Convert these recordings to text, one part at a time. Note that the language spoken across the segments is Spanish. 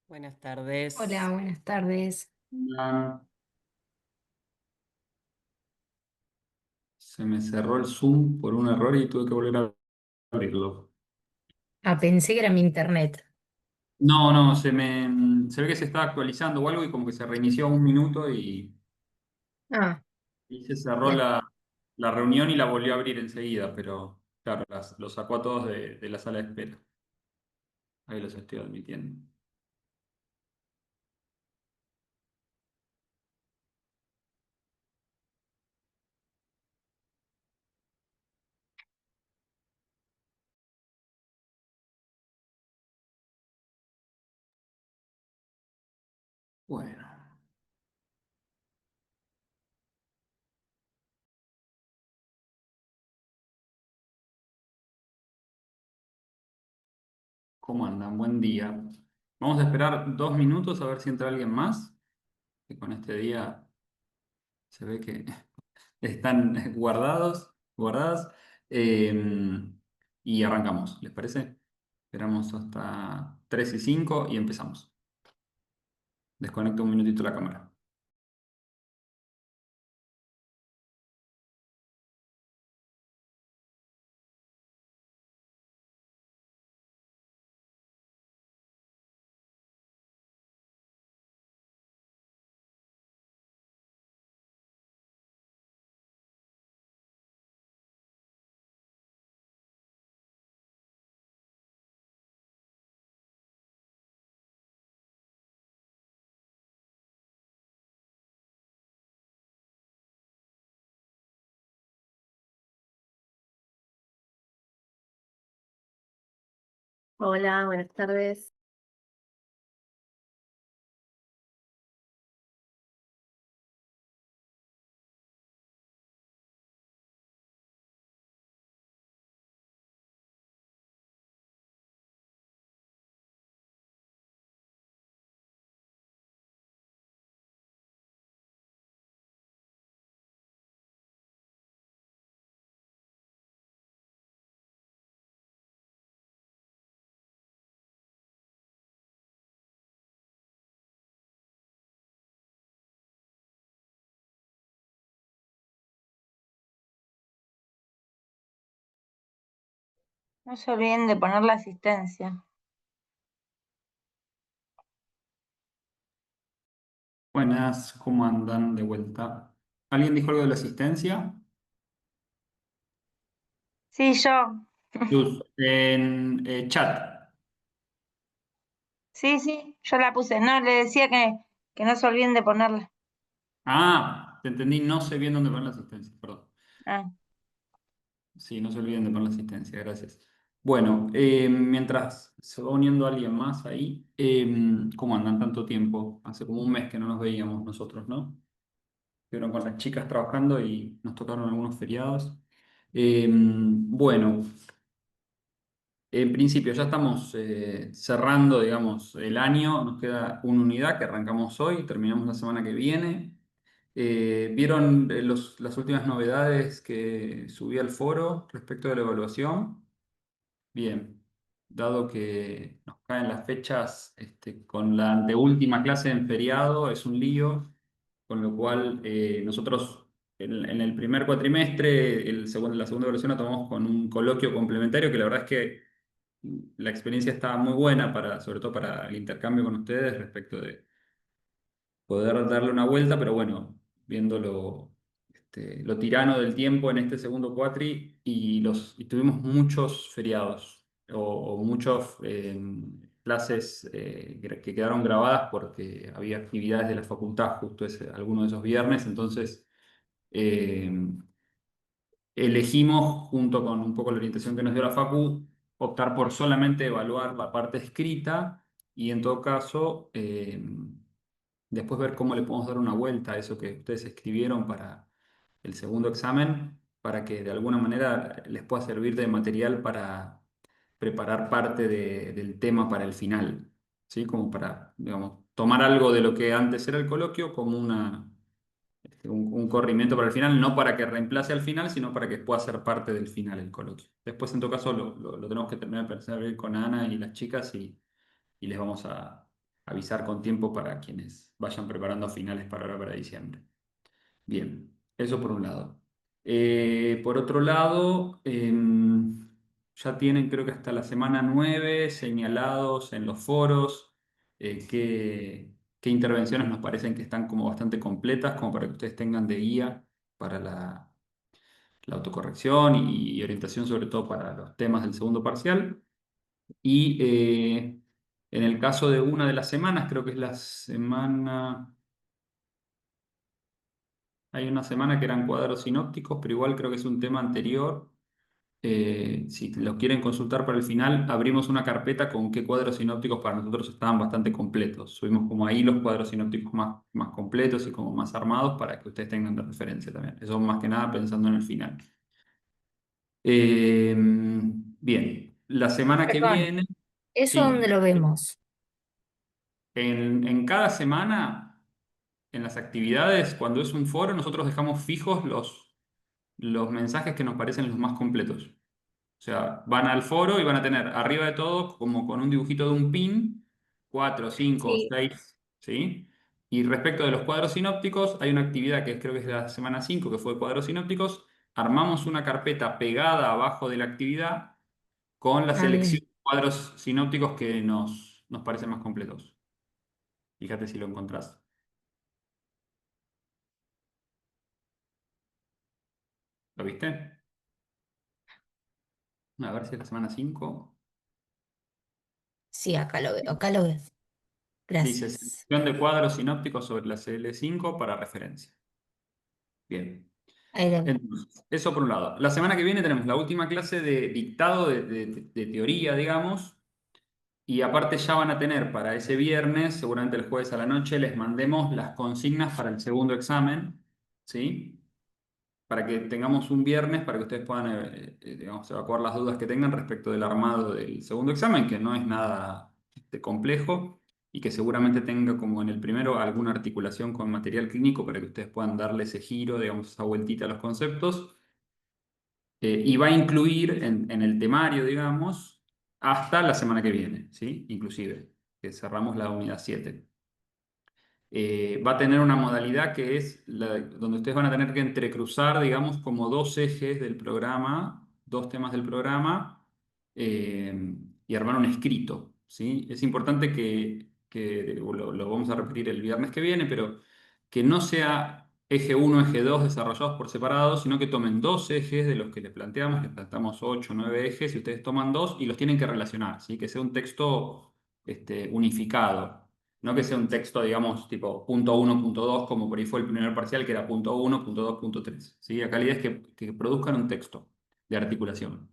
Buenas Hola, tardes. buenas tardes. Ah, se me cerró el Zoom por un error y tuve que volver a abrirlo. Ah, pensé que era mi internet. No, no, se ve que se estaba actualizando o algo y como que se reinició un minuto Ah, y se cerró bien. la reunión y la volvió a abrir enseguida, pero claro, los sacó a todos de la sala de espera. Ahí los estoy admitiendo. Bueno, ¿cómo andan? Buen día. Vamos a esperar 2 minutos a ver si entra alguien más, que con este día se ve que están guardadas. eh, y arrancamos, ¿les parece? Esperamos hasta 3:05 y empezamos. Desconecto un minutito la cámara. Hola, buenas tardes. No se olviden de poner la asistencia. Buenas, ¿cómo andan de vuelta? ¿Alguien dijo algo de la asistencia? Sí, yo. Luz, en chat. Sí, yo la puse. No, le decía que no se olviden de ponerla. Ah, te entendí, no sé bien dónde poner la asistencia, perdón. Ah, Sí, no se olviden de poner la asistencia, gracias. Bueno, mientras se va uniendo alguien más ahí, ¿cómo andan tanto tiempo? Hace como un mes que no nos veíamos nosotros, ¿no? Estuvieron con las chicas trabajando y nos tocaron algunos feriados. Bueno, en principio ya estamos cerrando, digamos, el año. Nos queda una unidad que arrancamos hoy, terminamos la semana que viene. ¿Vieron las últimas novedades que subí al foro respecto de la evaluación? Bien, dado que nos caen las fechas con la anteúltima clase en feriado, es un lío, con lo cual nosotros en el primer cuatrimestre, la segunda versión la tomamos con un coloquio complementario que la verdad es que la experiencia estaba muy buena sobre todo para el intercambio con ustedes respecto de poder darle una vuelta, pero bueno, viéndolo lo tirano del tiempo en este segundo cuatri y tuvimos muchos feriados o muchas clases que quedaron grabadas porque había actividades de la facultad justo alguno de esos viernes, entonces eh, elegimos, junto con un poco la orientación que nos dio la Facu, optar por solamente evaluar la parte escrita y en todo caso después ver cómo le podemos dar una vuelta a eso que ustedes escribieron para el segundo examen, para que de alguna manera les pueda servir de material para preparar parte del tema para el final, ¿sí? Como para, digamos, tomar algo de lo que antes era el coloquio como un corrimiento para el final, no para que reemplace al final, sino para que pueda ser parte del final el coloquio. Después, en todo caso, lo tenemos que terminar de pensar bien con Ana y las chicas y les vamos a avisar con tiempo para quienes vayan preparando finales para ahora para diciembre. Bien, eso por un lado. Por otro lado, ya tienen creo que hasta la semana 9 señalados en los foros qué intervenciones nos parecen que están como bastante completas, como para que ustedes tengan de guía para la autocorrección y orientación sobre todo para los temas del segundo parcial. Y en el caso de una de las semanas, creo que es la semana... Hay una semana que eran cuadros sinópticos, pero igual creo que es un tema anterior. Si lo quieren consultar para el final, abrimos una carpeta con qué cuadros sinópticos para nosotros estaban bastante completos. Subimos como ahí los cuadros sinópticos más completos y como más armados para que ustedes tengan de referencia también. Eso más que nada pensando en el final. Bien, la semana que Perdón, viene, ¿eso dónde sí, lo vemos? en cada semana, en las actividades, cuando es un foro, nosotros dejamos fijos los mensajes que nos parecen los más completos. O sea, van al foro y van a tener arriba de todo, como con un dibujito de un pin, 4, 5, Sí. 6, ¿sí? Y respecto de los cuadros sinópticos, hay una actividad que creo que es de la semana 5, que fue cuadros sinópticos. Armamos una carpeta pegada abajo de la actividad con la Ah, selección bien. de cuadros sinópticos que nos parecen más completos. Fíjate si lo encontrás. ¿Lo viste? A ver si es la semana 5. Sí, acá lo veo, acá lo veo. Dice Gracias. selección de cuadros sinópticos sobre la CL5 para referencia. Bien. Ahí lo veo. Entonces, eso por un lado. La semana que viene tenemos la última clase de dictado de teoría, digamos, y aparte ya van a tener para ese viernes, seguramente el jueves a la noche, les mandemos las consignas para el segundo examen, ¿sí? Para que tengamos un viernes para que ustedes puedan, digamos, evacuar las dudas que tengan respecto del armado del segundo examen, que no es nada complejo y que seguramente tenga como en el primero alguna articulación con material clínico para que ustedes puedan darle ese giro, digamos, esa vueltita a los conceptos. Y va a incluir en el temario, digamos, hasta la semana que viene, ¿sí? Inclusive, que cerramos la unidad 7. Va a tener una modalidad que es donde ustedes van a tener que entrecruzar, digamos, como dos ejes del programa, dos temas del programa, y armar un escrito, ¿sí? Es importante que lo vamos a repetir el viernes que viene, pero que no sea eje uno eje 2 desarrollados por separado, sino que tomen dos ejes de los que les planteamos 8 o 9 ejes, y ustedes toman dos y los tienen que relacionar, ¿sí? Que sea un texto unificado. No que sea un texto, digamos, tipo punto uno, punto 2, como por ahí fue el primer parcial, que era punto uno, punto 2, punto 3. ¿Sí? Acá la idea es que produzcan un texto de articulación.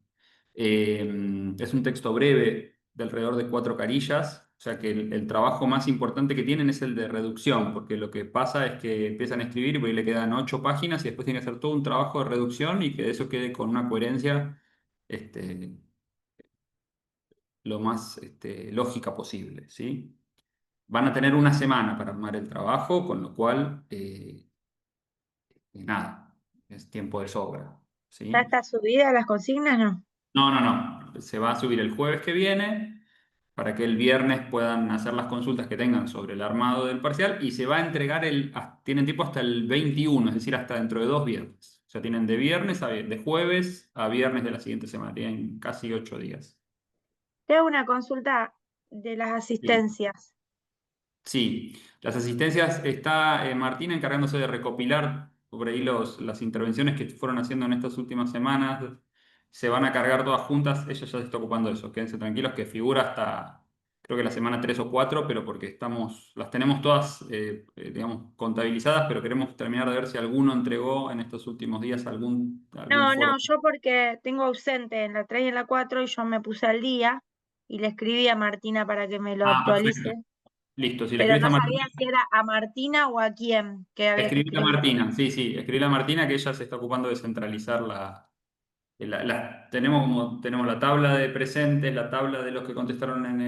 Es un texto breve, de alrededor de 4 carillas, o sea que el trabajo más importante que tienen es el de reducción, porque lo que pasa es que empiezan a escribir y por ahí le quedan 8 páginas y después tienen que hacer todo un trabajo de reducción y que eso quede con una coherencia este, lo más lógica posible, ¿sí? Van a tener una semana para armar el trabajo, con lo cual, nada, es tiempo de sobra, ¿Ya ¿sí? está subida las consignas? No. No, no, no. Se va a subir el jueves que viene para que el viernes puedan hacer las consultas que tengan sobre el armado del parcial y se va a entregar tienen tiempo hasta el 21, es decir, hasta dentro de 2 viernes. O sea, tienen de jueves a viernes de la siguiente semana, tienen casi 8 días. Te hago una consulta de las Sí. asistencias. Sí, las asistencias está Martina encargándose de recopilar por ahí las intervenciones que fueron haciendo en estas últimas semanas. Se van a cargar todas juntas, ella ya se está ocupando de eso. Quédense tranquilos que figura hasta creo que la semana 3 o 4, pero porque las tenemos todas, digamos, contabilizadas, pero queremos terminar de ver si alguno entregó en estos últimos días algún No, foro. no, yo porque tengo ausente en la 3 y en la 4 y yo me puse al día y le escribí a Martina para que me lo Ah, perfecto. actualice, Listo, si le pero escribes no a Martina. sabía si era a Martina o a quién que había que Escribile a escribir. Martina, sí, sí, escribile a Martina que ella se está ocupando de centralizar tenemos la tabla de presentes, la tabla de los que contestaron en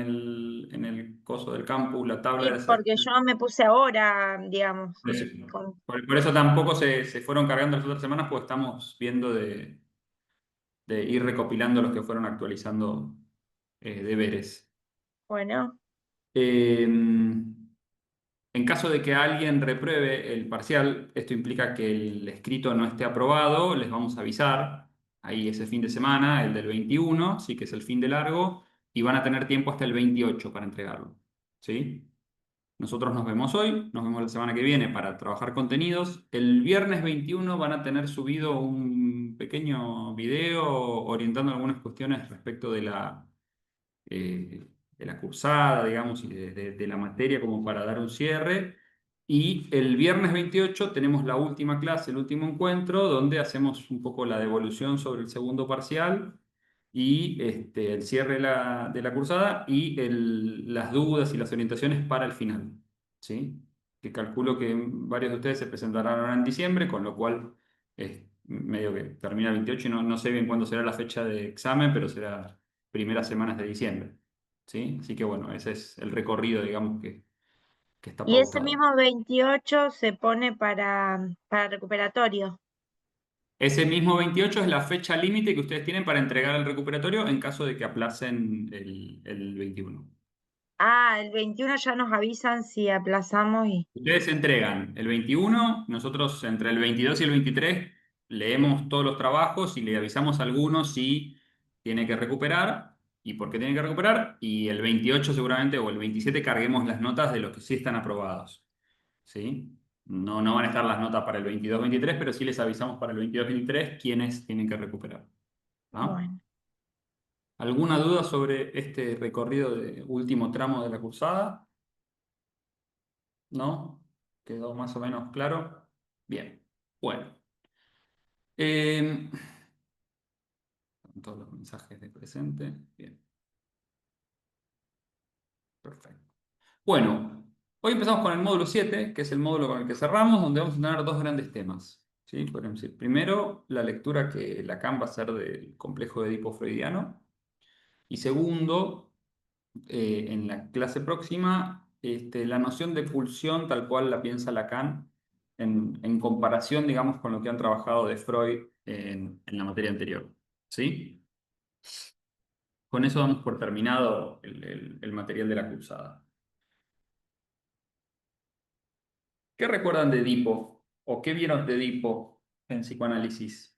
el coso del campus, la tabla de Sí, porque yo me puse ahora, digamos, por eso, con, por eso tampoco se fueron cargando las otras semanas, porque estamos viendo de ir recopilando los que fueron actualizando deberes. bueno. En caso de que alguien repruebe el parcial, esto implica que el escrito no esté aprobado, les vamos a avisar ahí ese fin de semana, el del 21, sí que es el fin de largo, y van a tener tiempo hasta el 28 para entregarlo. ¿Sí? Nosotros nos vemos hoy, nos vemos la semana que viene para trabajar contenidos. El viernes 21 van a tener subido un pequeño video orientando algunas cuestiones respecto de la cursada, digamos, y de la materia como para dar un cierre. Y el viernes 28 tenemos la última clase, el último encuentro, donde hacemos un poco la devolución sobre el segundo parcial y el cierre de la cursada y las dudas y las orientaciones para el final. ¿Sí? Que calculo que varios de ustedes se presentarán ahora en diciembre, con lo cual medio que termina el 28 y no sé bien cuándo será la fecha de examen, pero será primeras semanas de diciembre. ¿Sí? Así que bueno, ese es el recorrido, digamos, que está Y ese pautado. mismo 28 se pone para recuperatorio. Ese mismo 28 es la fecha límite que ustedes tienen para entregar el recuperatorio en caso de que aplacen el 21. Ah, el 21 ya nos avisan si aplazamos y... Ustedes entregan el 21, nosotros entre el 22 y el 23 leemos todos los trabajos y le avisamos a algunos si tiene que recuperar y por qué tiene que recuperar, y el 28 seguramente o el 27 carguemos las notas de los que sí están aprobados. ¿Sí? No van a estar las notas para el 22-23, pero sí les avisamos para el 22-23 quiénes tienen que recuperar. ¿Ah? Bueno. ¿Alguna duda sobre este recorrido de último tramo de la cursada? ¿No? ¿Quedó más o menos claro? Bien. Bueno. Eh, todos los mensajes de presente. Bien. Perfecto. Bueno, hoy empezamos con el módulo 7, que es el módulo con el que cerramos, donde vamos a tener dos grandes temas. ¿Sí? Podemos decir, primero, la lectura que Lacan va a hacer del complejo de Edipo freudiano. Y segundo, en la clase próxima, la noción de pulsión tal cual la piensa Lacan en comparación, digamos, con lo que han trabajado de Freud en la materia anterior. ¿Sí? Con eso damos por terminado el material de la cursada. ¿Qué recuerdan de Edipo? ¿O qué vieron de Edipo en psicoanálisis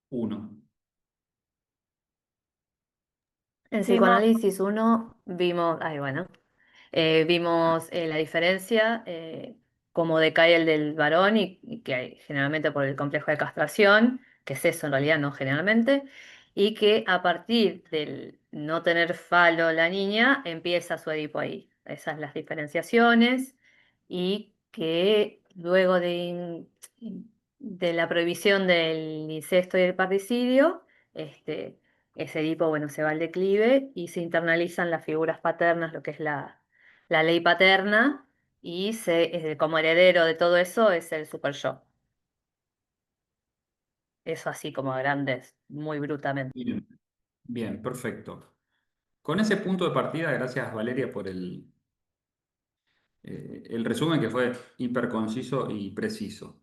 1? En Vimos, psicoanálisis uno vimos, ay, bueno, vimos la diferencia, cómo decae el del varón y que generalmente por el complejo de castración, que es eso en realidad, no generalmente, y que a partir del no tener falo la niña, empieza su Edipo ahí. Esas las diferenciaciones y que luego de la prohibición del incesto y el parricidio, ese Edipo, bueno, se va al declive y se internalizan las figuras paternas, lo que es la ley paterna, y como heredero de todo eso es el super yo. Eso así como a grandes, muy brutamente. Bien, bien, perfecto. Con ese punto de partida, gracias Valeria por el resumen que fue hiper conciso y preciso.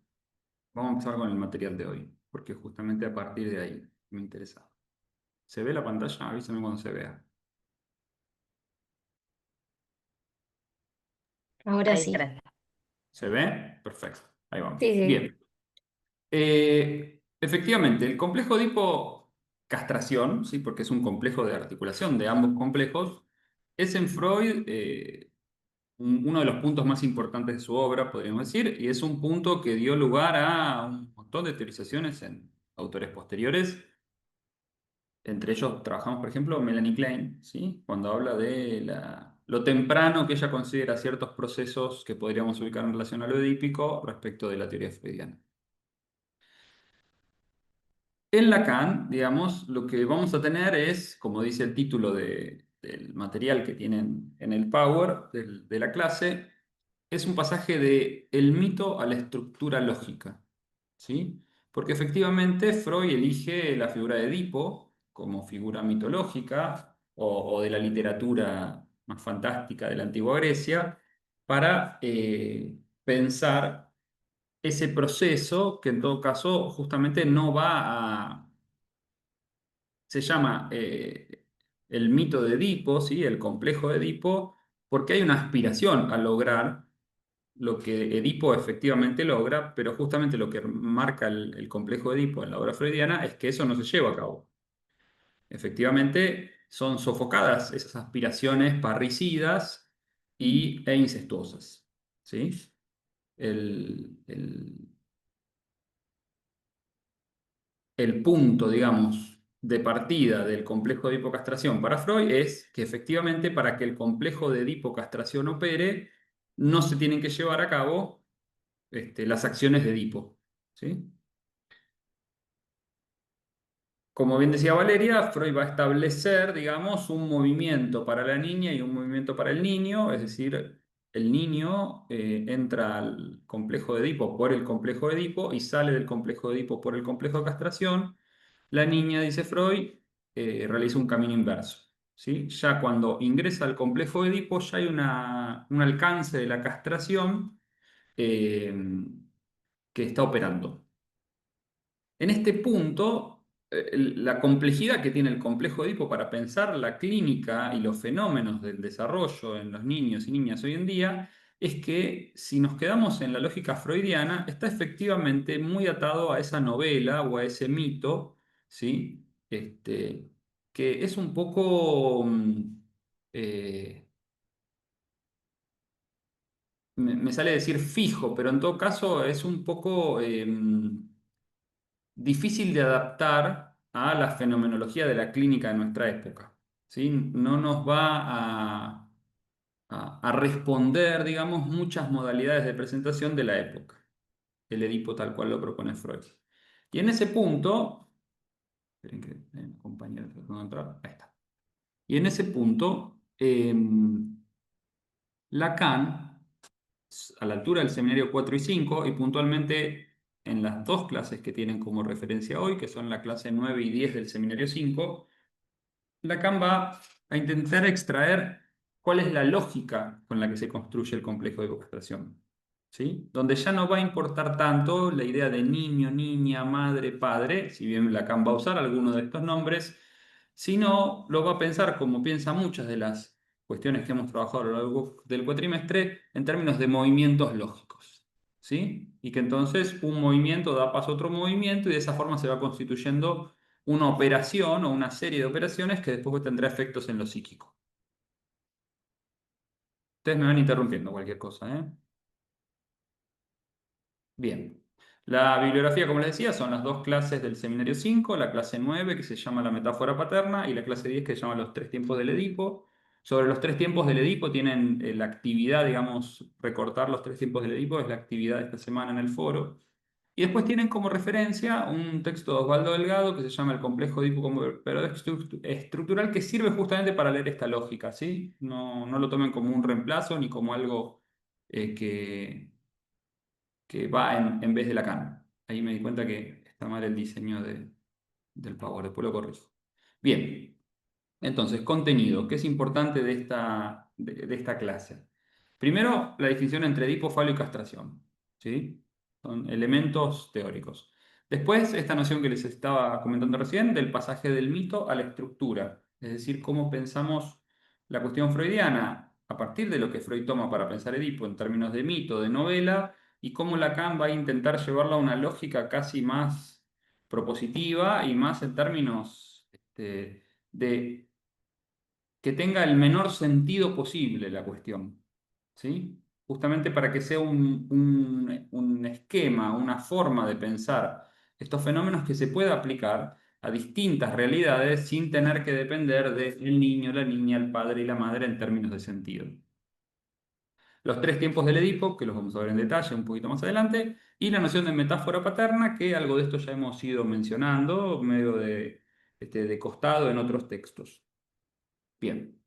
Vamos a empezar con el material de hoy, porque justamente a partir de ahí me interesa. ¿Se ve la pantalla? Avísame cuando se vea. Ahora Ahí está sí. grande. ¿Se ve? Perfecto. Ahí vamos. Sí, sí. Bien. Efectivamente, el complejo Edipo-castración, ¿sí? Porque es un complejo de articulación de ambos complejos, es en Freud uno de los puntos más importantes de su obra, podríamos decir, y es un punto que dio lugar a un montón de teorizaciones en autores posteriores. Entre ellos trabajamos, por ejemplo, Melanie Klein, ¿sí? Cuando habla de lo temprano que ella considera ciertos procesos que podríamos ubicar en relación a lo edípico respecto de la teoría freudiana. En Lacan, digamos, lo que vamos a tener es, como dice el título del material que tienen en el Power de la clase, es un pasaje de el mito a la estructura lógica, ¿sí? Porque efectivamente Freud elige la figura de Edipo como figura mitológica o de la literatura más fantástica de la antigua Grecia para pensar ese proceso que en todo caso justamente no va a... Se llama el mito de Edipo, ¿sí? El complejo de Edipo, porque hay una aspiración a lograr lo que Edipo efectivamente logra, pero justamente lo que marca el complejo de Edipo en la obra freudiana es que eso no se lleva a cabo. Efectivamente, son sofocadas esas aspiraciones parricidas e incestuosas. ¿Sí? El, el- el punto, digamos, de partida del complejo de hipocastración para Freud es que efectivamente para que el complejo de hipocastración opere, no se tienen que llevar a cabo las acciones de Edipo. ¿Sí? Como bien decía Valeria, Freud va a establecer, digamos, un movimiento para la niña y un movimiento para el niño, es decir, el niño entra al complejo de Edipo por el complejo de Edipo y sale del complejo de Edipo por el complejo de castración. La niña, dice Freud, realiza un camino inverso. ¿Sí? Ya cuando ingresa al complejo de Edipo ya hay un alcance de la castración eh, que está operando. En este punto, la complejidad que tiene el complejo de Edipo para pensar la clínica y los fenómenos del desarrollo en los niños y niñas hoy en día es que si nos quedamos en la lógica freudiana, está efectivamente muy atado a esa novela o a ese mito, ¿sí? Que es un poco, eh, me sale decir fijo, pero en todo caso es un poco difícil de adaptar a la fenomenología de la clínica de nuestra época. ¿Sí? No nos va a responder, digamos, muchas modalidades de presentación de la época, el Edipo tal cual lo propone Freud. Y en ese punto, esperen que compañero, tratando de entrar, ahí está. Y en ese punto, Lacan, a la altura del seminario 4 y 5, y puntualmente en las dos clases que tienen como referencia hoy, que son la clase 9 y 10 del seminario 5, Lacan va a intentar extraer cuál es la lógica con la que se construye el complejo de castración. ¿Sí? Donde ya no va a importar tanto la idea de niño, niña, madre, padre, si bien Lacan va a usar alguno de estos nombres, sino lo va a pensar como piensa muchas de las cuestiones que hemos trabajado a lo largo del cuatrimestre en términos de movimientos lógicos. ¿Sí? Y que entonces un movimiento da paso a otro movimiento y de esa forma se va constituyendo una operación o una serie de operaciones que después tendrá efectos en lo psíquico. Ustedes me van interrumpiendo cualquier cosa, ¿eh? Bien. La bibliografía, como les decía, son las dos clases del seminario 5, la clase 9 que se llama la metáfora paterna y la clase 10 que se llama los tres tiempos del Edipo. Sobre los tres tiempos del Edipo tienen la actividad, digamos, recortar los tres tiempos del Edipo es la actividad de esta semana en el foro. Y después tienen como referencia un texto de Osvaldo Delgado que se llama El complejo Edipo como operador estructural que sirve justamente para leer esta lógica, ¿sí? No, no lo tomen como un reemplazo ni como algo que va en vez de Lacan. Ahí me di cuenta que está mal el diseño del Power, después lo corrijo. Bien, entonces, contenido, ¿qué es importante de esta clase? Primero, la distinción entre Edipo, falo y castración. ¿Sí? Son elementos teóricos. Después, esta noción que les estaba comentando recién, del pasaje del mito a la estructura, es decir, cómo pensamos la cuestión freudiana a partir de lo que Freud toma para pensar Edipo en términos de mito, de novela, y cómo Lacan va a intentar llevarla a una lógica casi más propositiva y más en términos de que tenga el menor sentido posible la cuestión. ¿Sí? Justamente para que sea un esquema, una forma de pensar estos fenómenos que se pueda aplicar a distintas realidades sin tener que depender del niño, la niña, el padre y la madre en términos de sentido. Los tres tiempos del Edipo, que los vamos a ver en detalle un poquito más adelante, y la noción de metáfora paterna, que algo de esto ya hemos ido mencionando, medio de costado en otros textos. Bien.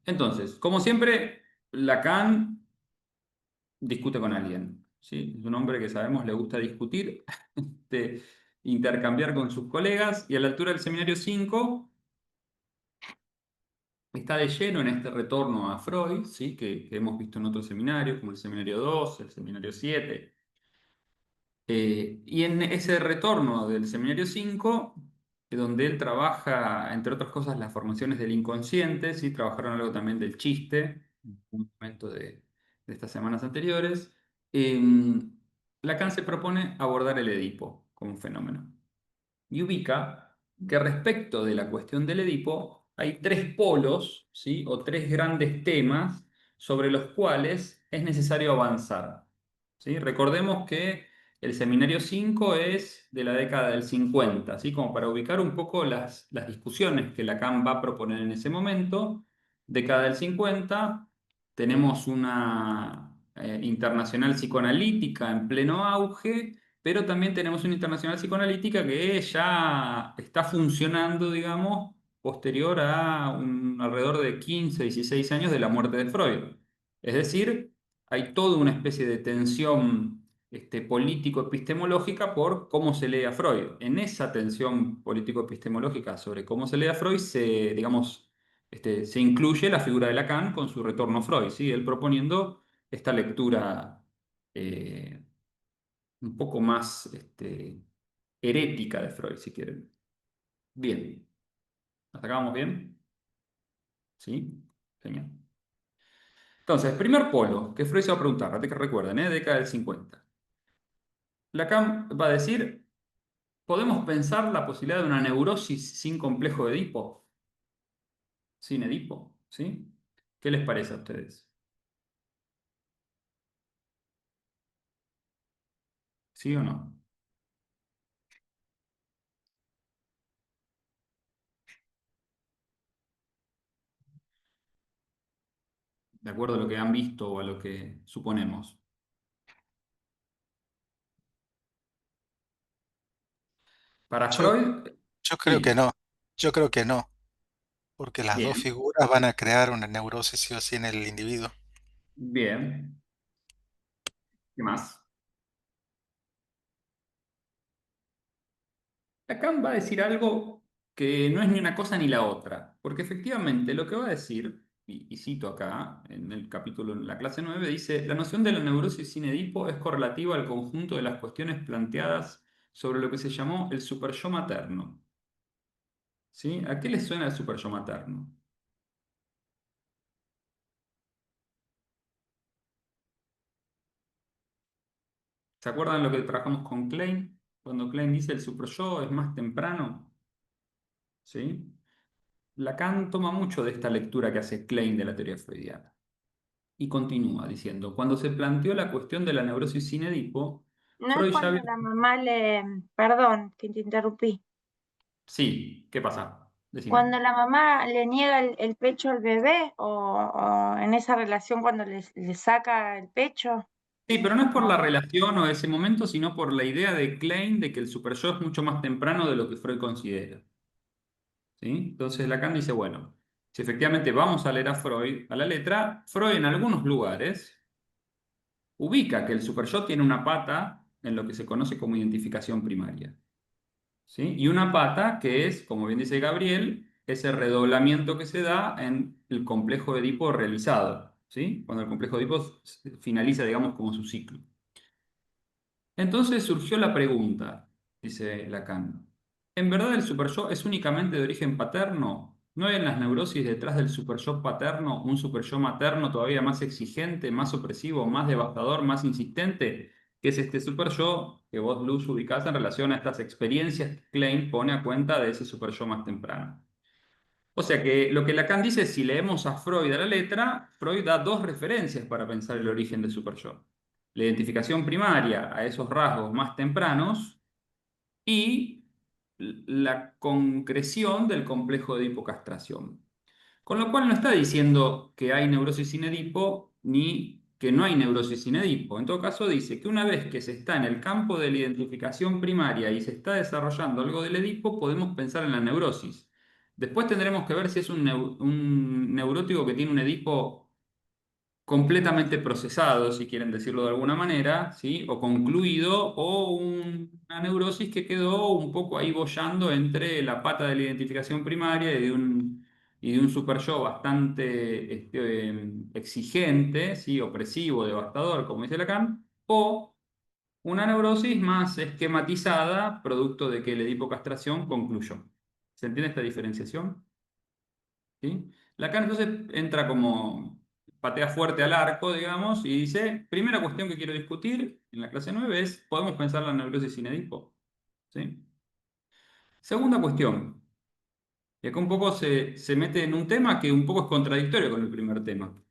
Entonces, como siempre, Lacan discute con alguien. ¿Sí? Es un hombre que sabemos le gusta discutir, este, intercambiar con sus colegas, y a la altura del seminario 5 está de lleno en este retorno a Freud, ¿sí? Que hemos visto en otros seminarios, como el seminario 2, el seminario 7. Y en ese retorno del seminario 5 donde él trabaja, entre otras cosas, las formaciones del inconsciente, ¿sí? Trabajaron algo también del chiste, en un momento de estas semanas anteriores. Lacan se propone abordar el Edipo como un fenómeno y ubica que respecto de la cuestión del Edipo hay tres polos, ¿sí? O tres grandes temas sobre los cuales es necesario avanzar, ¿sí? Recordemos que el seminario 5 es de la década del 50, ¿sí? Como para ubicar un poco las discusiones que Lacan va a proponer en ese momento. Década del 50, tenemos una internacional psicoanalítica en pleno auge, pero también tenemos una internacional psicoanalítica que ya está funcionando, digamos, posterior a alrededor de 15, 16 años de la muerte de Freud. Es decir, hay toda una especie de tensión político-epistemológica por cómo se lee a Freud. En esa tensión político-epistemológica sobre cómo se lee a Freud digamos, se incluye la figura de Lacan con su retorno a Freud, ¿sí? Él proponiendo esta lectura eh, un poco más herética de Freud, si quieren. Bien. ¿Hasta acá vamos bien? ¿Sí? Genial. Entonces, primer polo que Freud se va a preguntar, que recuerden, década del 50. Lacan va a decir, ¿podemos pensar la posibilidad de una neurosis sin complejo de Edipo? Sin Edipo, ¿sí? ¿Qué les parece a ustedes? ¿Sí o no? De acuerdo a lo que han visto o a lo que suponemos. Para Yo, Freud, yo creo que sí, no. Yo creo que no, porque las dos bien, figuras van a crear una neurosis sí o sí en el individuo. bien. ¿Qué más? Lacan va a decir algo que no es ni una cosa ni la otra, porque efectivamente lo que va a decir, y cito acá en el capítulo, en la clase 9 dice, la noción de la neurosis sin Edipo es correlativa al conjunto de las cuestiones planteadas sobre lo que se llamó el superyo materno. ¿Sí? ¿A qué le suena el superyo materno? ¿Se acuerdan lo que trabajamos con Klein? Cuando Klein dice el superyo es más temprano, ¿sí? Lacan toma mucho de esta lectura que hace Klein de la teoría freudiana. Y continúa diciendo, cuando se planteó la cuestión de la neurosis sin Edipo, No es Freud ya cuando había... la mamá le, perdón que te interrumpí, Sí, ¿qué pasa? cuando Decime. la mamá le niega el pecho al bebé o en esa relación cuando le saca el pecho. Sí, pero no es por la No. relación o ese momento, sino por la idea de Klein de que el superyo es mucho más temprano de lo que Freud considera. ¿Sí? Entonces Lacan dice, bueno, si efectivamente vamos a leer a Freud a la letra, Freud en algunos lugares ubica que el superyo tiene una pata en lo que se conoce como identificación primaria. ¿Sí? Y una pata que es, como bien dice Gabriel, ese redoblamiento que se da en el complejo de Edipo realizado, ¿sí? Cuando el complejo de Edipo finaliza, digamos, como su ciclo. Entonces surgió la pregunta, dice Lacan, ¿en verdad el superyo es únicamente de origen paterno? ¿No hay en las neurosis detrás del superyo paterno un superyo materno todavía más exigente, más opresivo, más devastador, más insistente? Que es este superyo que vos, Luz, ubicás en relación a estas experiencias que Klein pone a cuenta de ese superyo más temprano. O sea que lo que Lacan dice, si leemos a Freud a la letra, Freud da dos referencias para pensar el origen del superyo. La identificación primaria a esos rasgos más tempranos y la concreción del complejo de hipocastración. Con lo cual no está diciendo que hay neurosis sin Edipo ni que no hay neurosis sin Edipo. En todo caso dice que una vez que se está en el campo de la identificación primaria y se está desarrollando algo del Edipo, podemos pensar en la neurosis. Después tendremos que ver si es un neurótico que tiene un Edipo completamente procesado, si quieren decirlo de alguna manera, ¿sí? O concluido, o una neurosis que quedó un poco ahí boyando entre la pata de la identificación primaria y de un super yo bastante exigente, ¿sí? Opresivo, devastador, como dice Lacan, o una neurosis más esquematizada, producto de que la hipocastración concluyó. ¿Se entiende esta diferenciación? ¿Sí? Lacan entonces entra como, patea fuerte al arco, digamos, y dice, primera cuestión que quiero discutir en la clase 9 es, ¿podemos pensar la neurosis sin Edipo? ¿Sí? Segunda cuestión, y acá un poco se mete en un tema que un poco es contradictorio con el primer tema.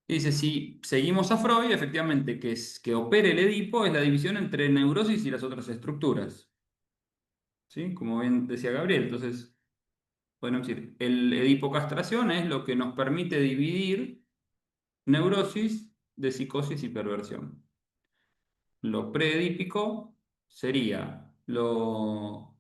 Y dice, si seguimos a Freud, efectivamente, que opere el Edipo es la división entre neurosis y las otras estructuras. ¿Sí? Como bien decía Gabriel, entonces, podemos decir, el Edipo castración es lo que nos permite dividir neurosis de psicosis y perversión. Lo preedípico sería lo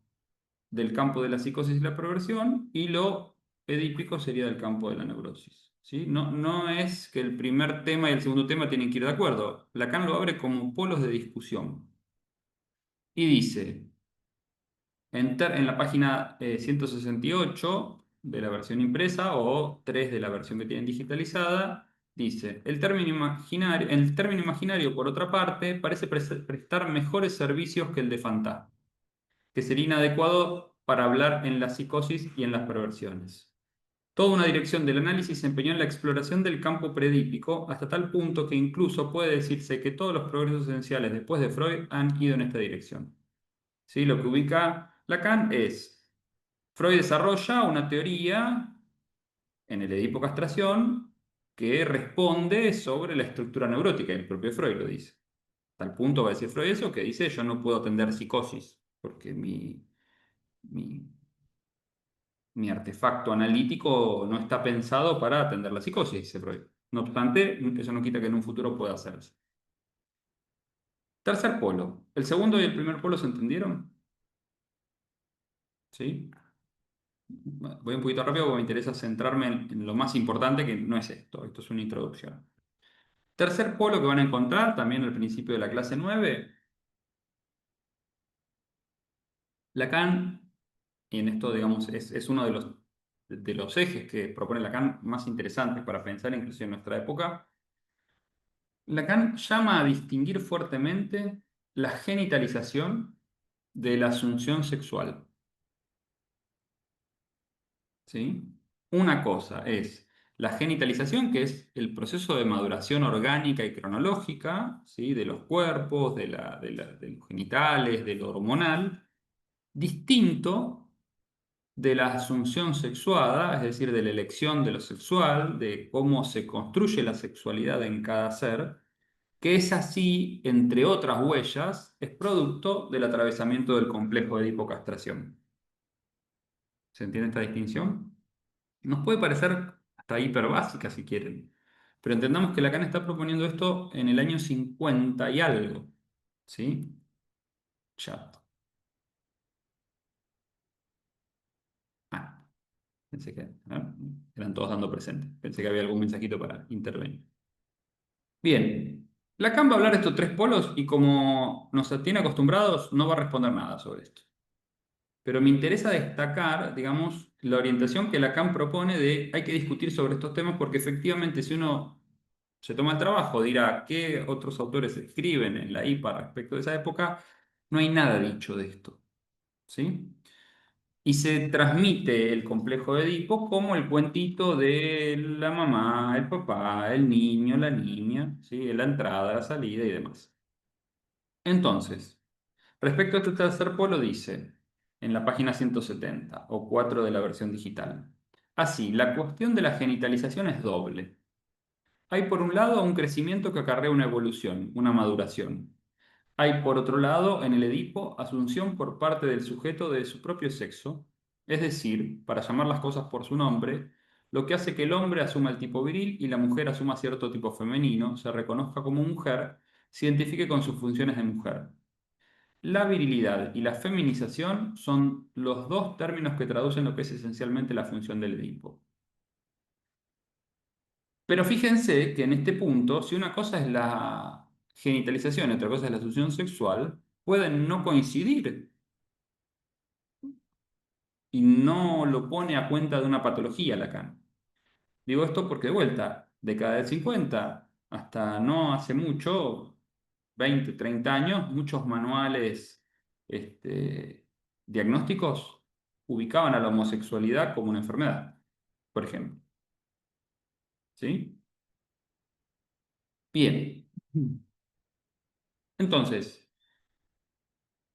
del campo de la psicosis y la perversión, y lo edípico sería del campo de la neurosis. ¿Sí? No, no es que el primer tema y el segundo tema tienen que ir de acuerdo. Lacan lo abre como polos de discusión. Y dice, en la página 168 de la versión impresa o 3 de la versión que tienen digitalizada, dice, el término imaginario, por otra parte, parece prestar mejores servicios que el de fantasma, que sería inadecuado para hablar en la psicosis y en las perversiones. Toda una dirección del análisis se empeñó en la exploración del campo predípico hasta tal punto que incluso puede decirse que todos los progresos esenciales después de Freud han ido en esta dirección. ¿Sí? Lo que ubica Lacan es, Freud desarrolla una teoría en el Edipo castración que responde sobre la estructura neurótica, el propio Freud lo dice. Tal punto va a decir Freud eso, que dice, yo no puedo atender psicosis, porque mi, mi artefacto analítico no está pensado para atender la psicosis, dice Freud. No obstante, eso no quita que en un futuro pueda hacerse. Tercer polo. ¿El segundo y el primer polo se entendieron? ¿Sí? Voy un poquito rápido porque me interesa centrarme en lo más importante, que no es esto. Esto es una introducción. Tercer polo que van a encontrar también al principio de la clase 9. Lacan, y en esto, digamos, es uno de los ejes que propone Lacan más interesantes para pensar incluso en nuestra época. Lacan llama a distinguir fuertemente la genitalización de la asunción sexual. ¿Sí? Una cosa es la genitalización, que es el proceso de maduración orgánica y cronológica, ¿sí? De los cuerpos, de los genitales, de lo hormonal, distinto de la asunción sexuada, es decir, de la elección de lo sexual, de cómo se construye la sexualidad en cada ser, que es así, entre otras huellas, es producto del atravesamiento del complejo de hipocastración. ¿Se entiende esta distinción? Nos puede parecer hasta hiper básica si quieren, pero entendamos que Lacan está proponiendo esto en el año 50 y algo. ¿Sí? Chat. Ah, pensé que eran todos dando presente. Pensé que había algún mensajito para intervenir. Bien, Lacan va a hablar de estos tres polos y como nos tiene acostumbrados, no va a responder nada sobre esto. Pero me interesa destacar, digamos, la orientación que Lacan propone de hay que discutir sobre estos temas porque efectivamente si uno se toma el trabajo, dirá qué otros autores escriben en la IPA respecto de esa época, no hay nada dicho de esto. ¿Sí? Y se transmite el complejo de Edipo como el cuentito de la mamá, el papá, el niño, la niña, ¿sí? La entrada, la salida y demás. Entonces, respecto a este tercer polo dice, en la página 170 o 4 de la versión digital, así, la cuestión de la genitalización es doble. Hay por un lado un crecimiento que acarrea una evolución, una maduración. Hay por otro lado en el Edipo asunción por parte del sujeto de su propio sexo, es decir, para llamar las cosas por su nombre, lo que hace que el hombre asuma el tipo viril y la mujer asuma cierto tipo femenino, se reconozca como mujer, se identifique con sus funciones de mujer. La virilidad y la feminización son los dos términos que traducen lo que es esencialmente la función del Edipo. Pero fíjense que en este punto, si una cosa es la genitalización y otra cosa es la asunción sexual, pueden no coincidir y no lo pone a cuenta de una patología Lacan. Digo esto porque de vuelta, década del 50 hasta no hace mucho, 20, 30 años, muchos manuales diagnósticos ubicaban a la homosexualidad como una enfermedad, por ejemplo. ¿Sí? Bien. Entonces,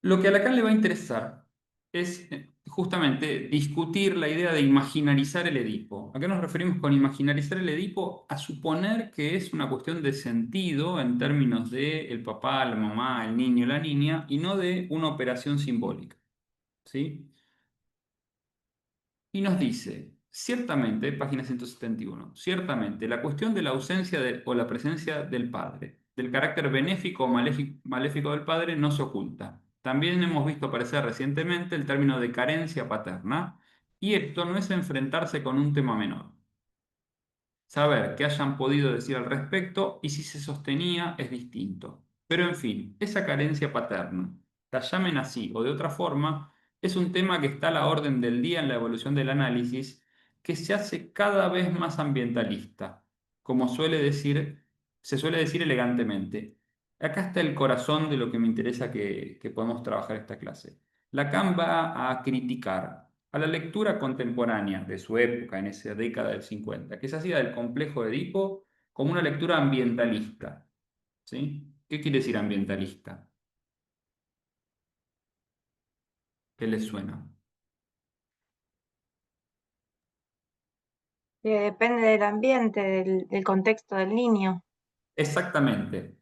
lo que a Lacan le va a interesar es justamente discutir la idea de imaginarizar el Edipo. ¿A qué nos referimos con imaginarizar el Edipo? A suponer que es una cuestión de sentido en términos de el papá, la mamá, el niño, la niña, y no de una operación simbólica. ¿Sí? Y nos dice, ciertamente, página 171, ciertamente la cuestión de la ausencia o la presencia del padre, del carácter benéfico o maléfico del padre, no se oculta. También hemos visto aparecer recientemente el término de carencia paterna, y esto no es enfrentarse con un tema menor. Saber qué hayan podido decir al respecto y si se sostenía es distinto. Pero en fin, esa carencia paterna, la llamen así o de otra forma, es un tema que está a la orden del día en la evolución del análisis, que se hace cada vez más ambientalista, como se suele decir elegantemente. Acá está el corazón de lo que me interesa que podamos trabajar esta clase. Lacan va a criticar a la lectura contemporánea de su época, en esa década del 50, que se hacía del complejo de Edipo como una lectura ambientalista. ¿Sí? ¿Qué quiere decir ambientalista? ¿Qué les suena? Que depende del ambiente, del contexto del niño. Exactamente.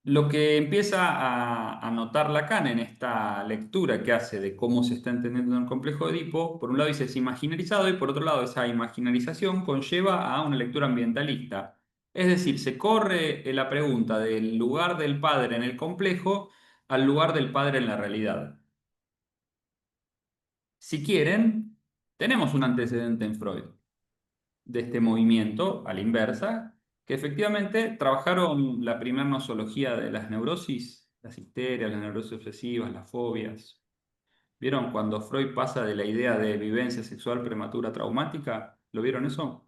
Lo que empieza a notar Lacan en esta lectura que hace de cómo se está entendiendo el complejo de Edipo, por un lado dice es imaginarizado y por otro lado esa imaginarización conlleva a una lectura ambientalista. Es decir, se corre la pregunta del lugar del padre en el complejo al lugar del padre en la realidad. Si quieren, tenemos un antecedente en Freud de este movimiento a la inversa, que efectivamente trabajaron la primera nosología de las neurosis, las histerias, las neurosis obsesivas, las fobias. ¿Vieron cuando Freud pasa de la idea de vivencia sexual prematura traumática? ¿Lo vieron eso?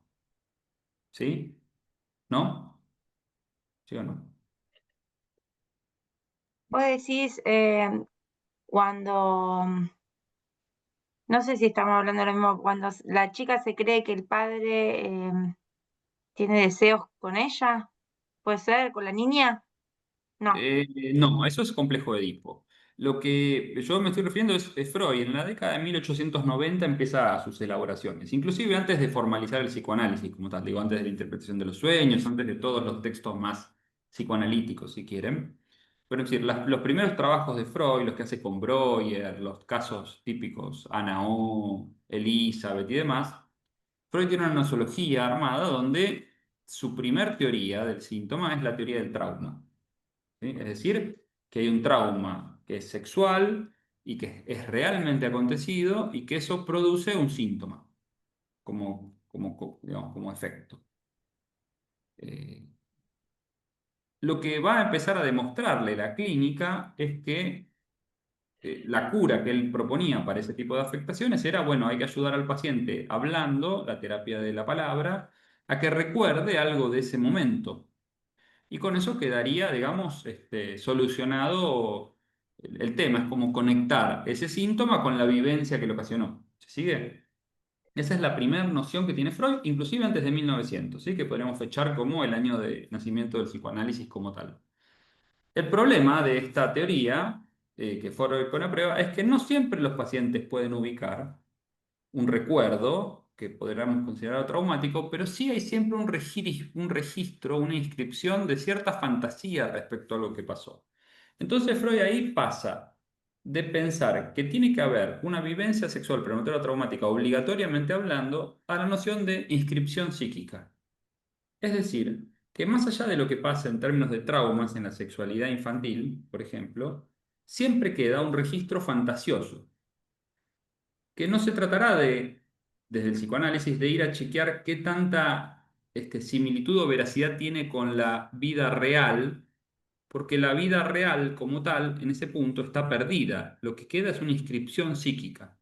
¿Sí? ¿No? ¿Sí o no? Vos decís cuando, no sé si estamos hablando de lo mismo, cuando la chica se cree que el padre tiene deseos con ella, ¿puede ser? ¿Con la niña? No. No, eso es complejo de Edipo. Lo que yo me estoy refiriendo es Freud. En la década de 1890 empieza sus elaboraciones, inclusive antes de formalizar el psicoanálisis, como tal, digo, antes de la interpretación de los sueños, antes de todos los textos más psicoanalíticos, si quieren. Pero es decir, los primeros trabajos de Freud, los que hace con Breuer, los casos típicos, Ana O, Elizabeth y demás, Freud tiene una nosología armada donde su primer teoría del síntoma es la teoría del trauma. ¿Sí? Es decir, que hay un trauma que es sexual y que es realmente acontecido y que eso produce un síntoma digamos, como efecto. Eh, lo que va a empezar a demostrarle la clínica es que la cura que él proponía para ese tipo de afectaciones era, bueno, hay que ayudar al paciente hablando, la terapia de la palabra, a que recuerde algo de ese momento. Y con eso quedaría, digamos, solucionado el tema. Es como conectar ese síntoma con la vivencia que lo ocasionó. ¿Se sigue? Esa es la primera noción que tiene Freud, inclusive antes de 1900, ¿sí? Que podríamos fechar como el año de nacimiento del psicoanálisis como tal. El problema de esta teoría, que Freud pone a prueba, es que no siempre los pacientes pueden ubicar un recuerdo que podríamos considerar traumático, pero sí hay siempre un registro, una inscripción de cierta fantasía respecto a lo que pasó. Entonces Freud ahí pasa de pensar que tiene que haber una vivencia sexual prematura traumática obligatoriamente hablando a la noción de inscripción psíquica. Es decir, que más allá de lo que pasa en términos de traumas en la sexualidad infantil, por ejemplo, siempre queda un registro fantasioso que no se tratará desde el psicoanálisis, de ir a chequear qué tanta similitud o veracidad tiene con la vida real, porque la vida real como tal, en ese punto, está perdida. Lo que queda es una inscripción psíquica,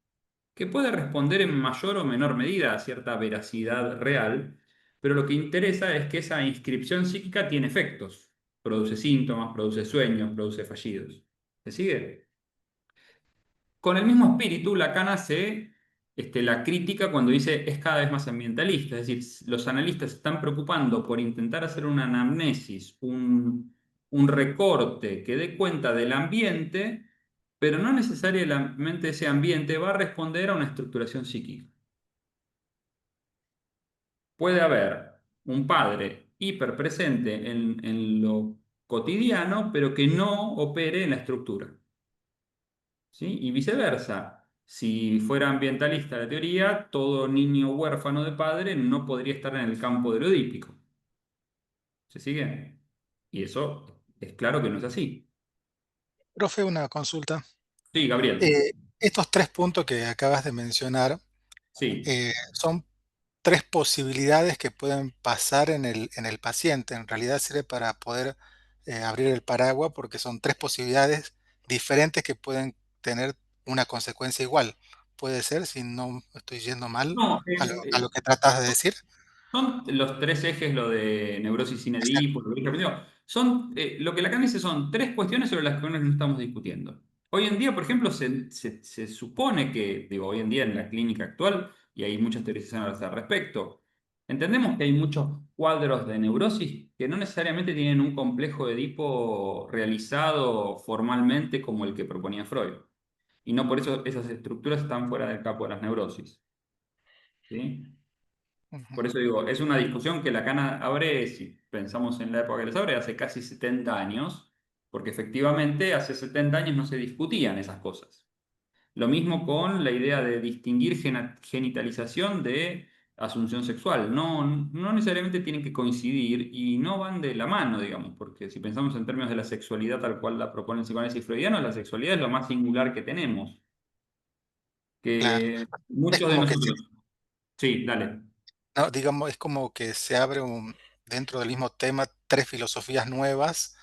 que puede responder en mayor o menor medida a cierta veracidad real, pero lo que interesa es que esa inscripción psíquica tiene efectos, produce síntomas, produce sueños, produce fallidos. ¿Se sigue? con el mismo espíritu, Lacan hace la crítica cuando dice es cada vez más ambientalista. Es decir, los analistas se están preocupando por intentar hacer una anamnesis, un recorte que dé cuenta del ambiente, pero no necesariamente ese ambiente va a responder a una estructuración psíquica. Puede haber un padre hiperpresente en lo cotidiano, pero que no opere en la estructura. ¿Sí? Y viceversa. Si fuera ambientalista la teoría, todo niño huérfano de padre no podría estar en el campo de lo edípico. ¿Se sigue? Y eso es claro que no es así. Profe, una consulta. Sí, Gabriel. Estos 3 puntos que acabas de mencionar Sí. son 3 posibilidades que pueden pasar en el paciente. En realidad sirve para poder abrir el paraguas porque son 3 posibilidades diferentes que pueden tener una consecuencia igual. Puede ser, si no estoy yendo mal No, a lo que tratas de decir. son los tres ejes, lo de neurosis sin Exacto. Edipo, lo que dije al principio. Son, lo que Lacan dice son tres cuestiones sobre las que no estamos discutiendo. Hoy en día, por ejemplo, se supone que, digo, hoy en día en la clínica actual, y hay muchas teorizaciones al respecto, entendemos que hay muchos cuadros de neurosis que no necesariamente tienen un complejo de Edipo realizado formalmente como el que proponía Freud. Y no por eso esas estructuras están fuera del campo de las neurosis. ¿Sí? Ujú. Por eso digo, es una discusión que Lacan abre, si pensamos en la época que les abre, hace casi 70 años, porque efectivamente hace 70 años no se discutían esas cosas. Lo mismo con la idea de distinguir genitalización de asunción sexual. No, no necesariamente tienen que coincidir y no van de la mano, digamos, porque si pensamos en términos de la sexualidad tal cual la propone el psicoanálisis freudiano, la sexualidad es lo más singular que tenemos, Claro. que Es muchos de como que nosotros... Sí, dale. no, digamos, es como que se abre dentro del mismo tema 3 filosofías nuevas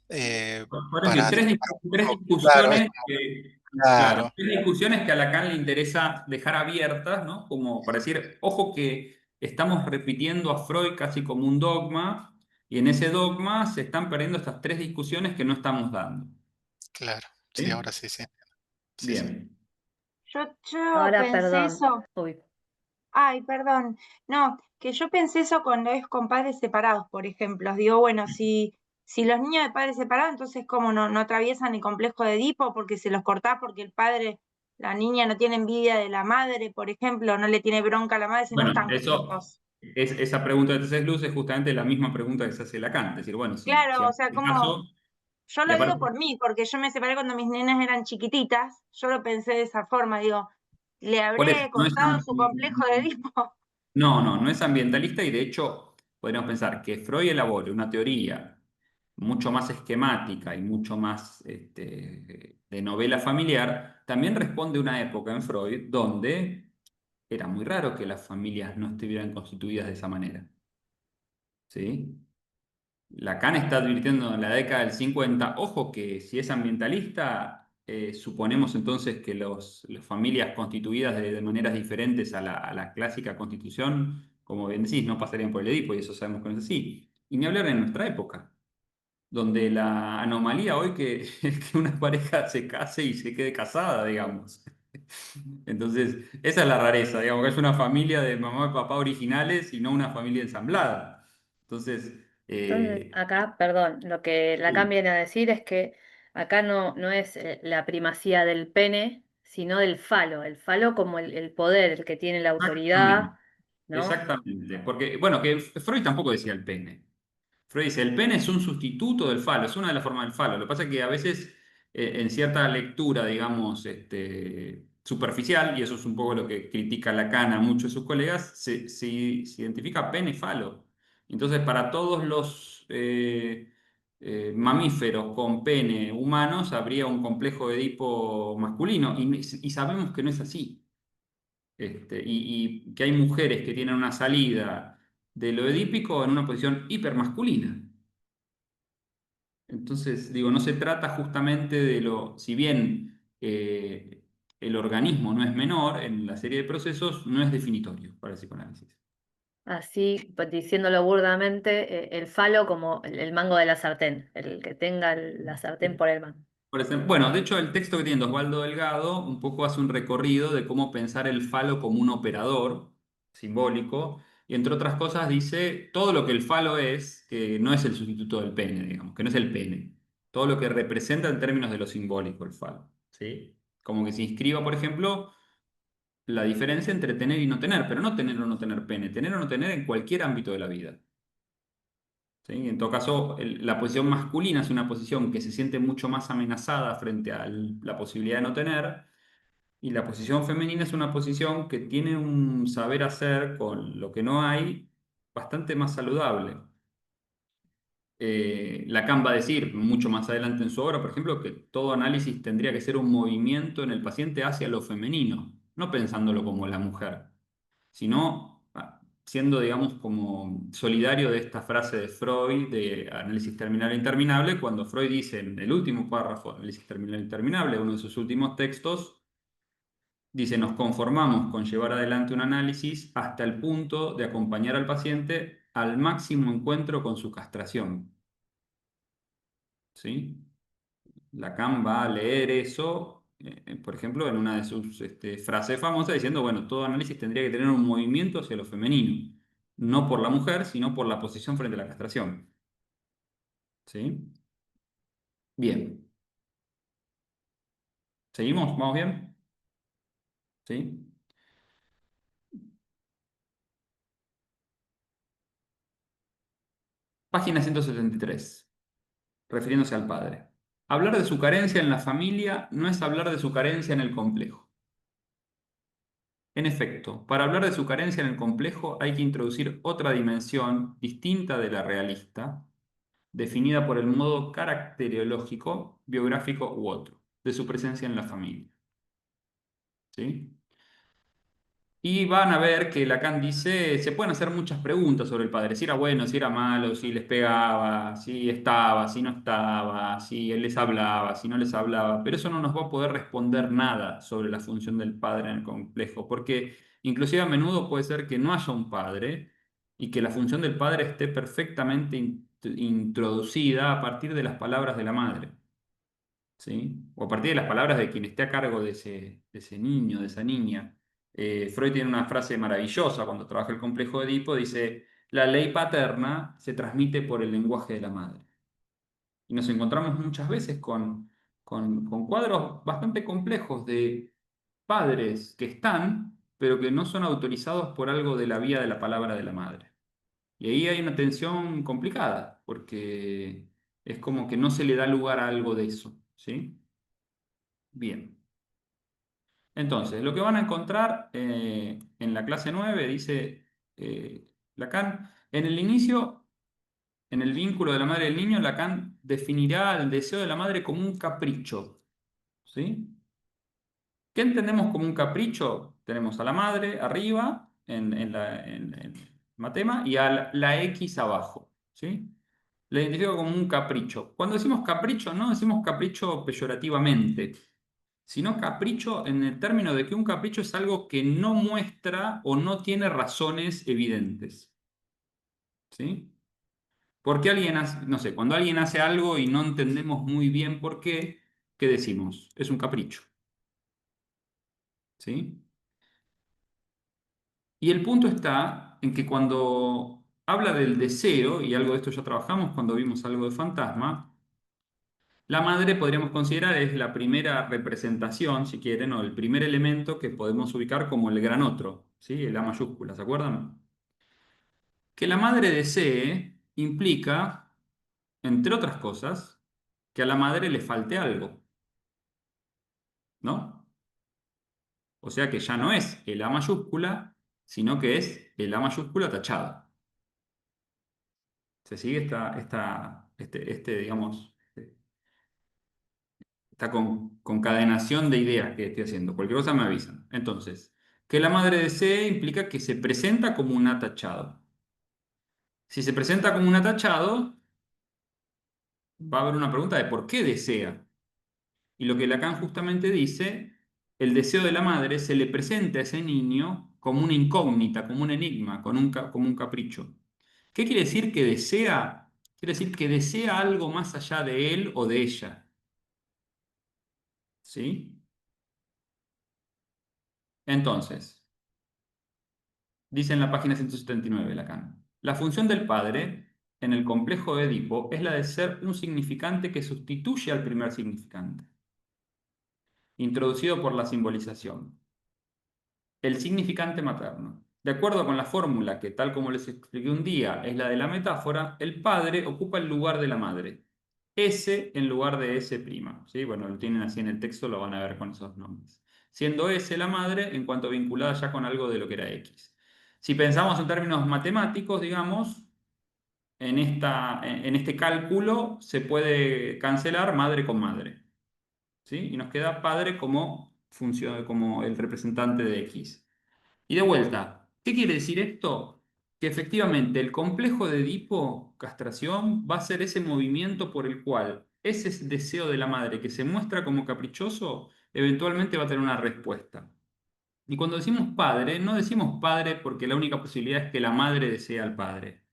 Por decir, para el tres mismo, claro, es discusiones como, que, claro, claro, tres discusiones que a Lacan le interesa dejar abiertas, ¿no? Como para decir, ojo que estamos repitiendo a Freud casi como un dogma, y en ese dogma se están perdiendo estas tres discusiones que no estamos dando. claro. Sí, ¿Sí? ahora sí, sí. Sí, sí. Bien. Yo Ahora, pensé perdón. eso. Uy, Ay, perdón. No, que yo pensé eso cuando es con padres separados, por ejemplo. Digo, bueno, si los niños de padres separados, entonces cómo no atraviesan el complejo de Edipo porque se los cortás porque el padre, la niña no tiene envidia de la madre, por ejemplo, no le tiene bronca a la madre si no Bueno, están eso, juntos. esa pregunta de Tercer Luz es justamente la misma pregunta que se hace Lacan. Es decir, bueno, si Claro, o en sea, este como caso, yo y lo digo aparte, por mí, porque yo me separé cuando mis nenas eran chiquititas, yo lo pensé de esa forma, digo, ¿le por eso, habré no es, cortado su complejo de Edipo? no es ambientalista y de hecho podríamos pensar que Freud elabore una teoría mucho más esquemática y mucho más de novela familiar, también responde a una época en Freud donde era muy raro que las familias no estuvieran constituidas de esa manera. ¿Sí? Lacan está advirtiendo en la década del 50, ojo que si es ambientalista, suponemos entonces que las familias constituidas de maneras diferentes a la clásica constitución, como bien decís, no pasarían por el Edipo, y eso sabemos que no es así. Y ni hablar en nuestra época, donde la anomalía hoy que, es que una pareja se case y se quede casada, digamos. Entonces, esa es la rareza, digamos, que es una familia de mamá y papá originales y no una familia ensamblada. Entonces, entonces acá, perdón, lo que Lacan sí. viene a decir es que acá no es la primacía del pene, sino del falo. El falo como el poder, el que tiene la autoridad, Exactamente, ¿no? exactamente. Porque, bueno, que Freud tampoco decía el pene. Freud dice, el pene es un sustituto del falo, es una de las formas del falo. Lo que pasa es que a veces, en cierta lectura, digamos, superficial, y eso es un poco lo que critica Lacan a muchos de sus colegas, se identifica pene-falo. Entonces, para todos los mamíferos con pene humanos, habría un complejo de Edipo masculino, y sabemos que no es así. Y que hay mujeres que tienen una salida de lo edípico en una posición hipermasculina. Entonces, digo, no se trata justamente de si bien el organismo no es menor en la serie de procesos, no es definitorio para el psicoanálisis. Así, pues, diciéndolo burdamente, el falo como el mango de la sartén, el que tenga la sartén por el mango. Por ejemplo, bueno, de hecho el texto que tiene Osvaldo Delgado un poco hace un recorrido de cómo pensar el falo como un operador simbólico y entre otras cosas dice todo lo que el falo es, que no es el sustituto del pene, digamos, que no es el pene, todo lo que representa en términos de lo simbólico el falo, ¿sí? Como que se inscriba, por ejemplo, la diferencia entre tener y no tener, pero no tener o no tener pene, tener o no tener en cualquier ámbito de la vida. ¿Sí? En todo caso, la posición masculina es una posición que se siente mucho más amenazada frente a la posibilidad de no tener, y la posición femenina es una posición que tiene un saber hacer con lo que no hay bastante más saludable. Lacan va a decir mucho más adelante en su obra, por ejemplo, que todo análisis tendría que ser un movimiento en el paciente hacia lo femenino, no pensándolo como la mujer, sino siendo, digamos, como solidario de esta frase de Freud de análisis terminal e interminable, cuando Freud dice en el último párrafo, análisis terminal e interminable, uno de sus últimos textos, dice, nos conformamos con llevar adelante un análisis hasta el punto de acompañar al paciente al máximo encuentro con su castración. ¿Sí? Lacan va a leer eso, por ejemplo, en una de sus frases famosas, diciendo, bueno, todo análisis tendría que tener un movimiento hacia lo femenino, no por la mujer, sino por la posición frente a la castración. ¿Sí? Bien. ¿Seguimos? ¿Vamos bien? ¿Sí? Página 173, refiriéndose al padre. Hablar de su carencia en la familia no es hablar de su carencia en el complejo. En efecto, para hablar de su carencia en el complejo hay que introducir otra dimensión distinta de la realista, definida por el modo caracteriológico, biográfico u otro, de su presencia en la familia. ¿Sí? Y van a ver que Lacan dice, se pueden hacer muchas preguntas sobre el padre, si era bueno, si era malo, si les pegaba, si estaba, si no estaba, si él les hablaba, si no les hablaba, pero eso no nos va a poder responder nada sobre la función del padre en el complejo, porque inclusive a menudo puede ser que no haya un padre y que la función del padre esté perfectamente introducida a partir de las palabras de la madre. ¿Sí? O a partir de las palabras de quien esté a cargo de ese niño, de esa niña. Freud tiene una frase maravillosa cuando trabaja el complejo de Edipo, dice, la ley paterna se transmite por el lenguaje de la madre. Y nos encontramos muchas veces con cuadros bastante complejos de padres que están, pero que no son autorizados por algo de la vía de la palabra de la madre. Y ahí hay una tensión complicada, porque es como que no se le da lugar a algo de eso, ¿sí? Bien. Entonces, lo que van a encontrar en la clase 9 dice Lacan, en el inicio, en el vínculo de la madre y del niño, Lacan definirá el deseo de la madre como un capricho. ¿Sí? ¿Qué entendemos como un capricho? Tenemos a la madre arriba en Matema y a la X abajo. ¿Sí? La identifico como un capricho. Cuando decimos capricho, no decimos capricho peyorativamente, sino capricho en el término de que un capricho es algo que no muestra o no tiene razones evidentes. ¿Sí? Porque alguien hace, no sé, cuando alguien hace algo y no entendemos muy bien por qué, ¿qué decimos? Es un capricho. ¿Sí? Y el punto está en que cuando habla del deseo, y algo de esto ya trabajamos cuando vimos algo de fantasma, la madre podríamos considerar es la primera representación, si quieren, o el primer elemento que podemos ubicar como el gran otro, ¿sí? El A mayúscula, ¿se acuerdan? Que la madre desee implica, entre otras cosas, que a la madre le falte algo, ¿no? O sea que ya no es el A mayúscula, sino que es el A mayúscula tachado. Se sigue digamos, esta concadenación de ideas que estoy haciendo. Cualquier cosa me avisan. Entonces, que la madre desee implica que se presenta como un atachado. Si se presenta como un atachado, va a haber una pregunta de por qué desea. Y lo que Lacan justamente dice, el deseo de la madre se le presenta a ese niño como una incógnita, como un enigma, como un capricho. ¿Qué quiere decir que desea? Quiere decir que desea algo más allá de él o de ella. ¿Sí? Entonces, dice en la página 179 Lacan, la función del padre en el complejo de Edipo es la de ser un significante que sustituye al primer significante, introducido por la simbolización. El significante materno. De acuerdo con la fórmula que, tal como les expliqué un día, es la de la metáfora, el padre ocupa el lugar de la madre. S en lugar de S'. ¿Sí? Bueno, lo tienen así en el texto, lo van a ver con esos nombres. Siendo S la madre en cuanto vinculada ya con algo de lo que era X. Si pensamos en términos matemáticos, digamos, en este cálculo se puede cancelar madre con madre. ¿Sí? Y nos queda padre como función, como el representante de X. Y de vuelta, ¿qué quiere decir esto? Que efectivamente el complejo de Edipo, castración, va a ser ese movimiento por el cual ese deseo de la madre que se muestra como caprichoso, eventualmente va a tener una respuesta. Y cuando decimos padre, no decimos padre porque la única posibilidad es que la madre desee al padre.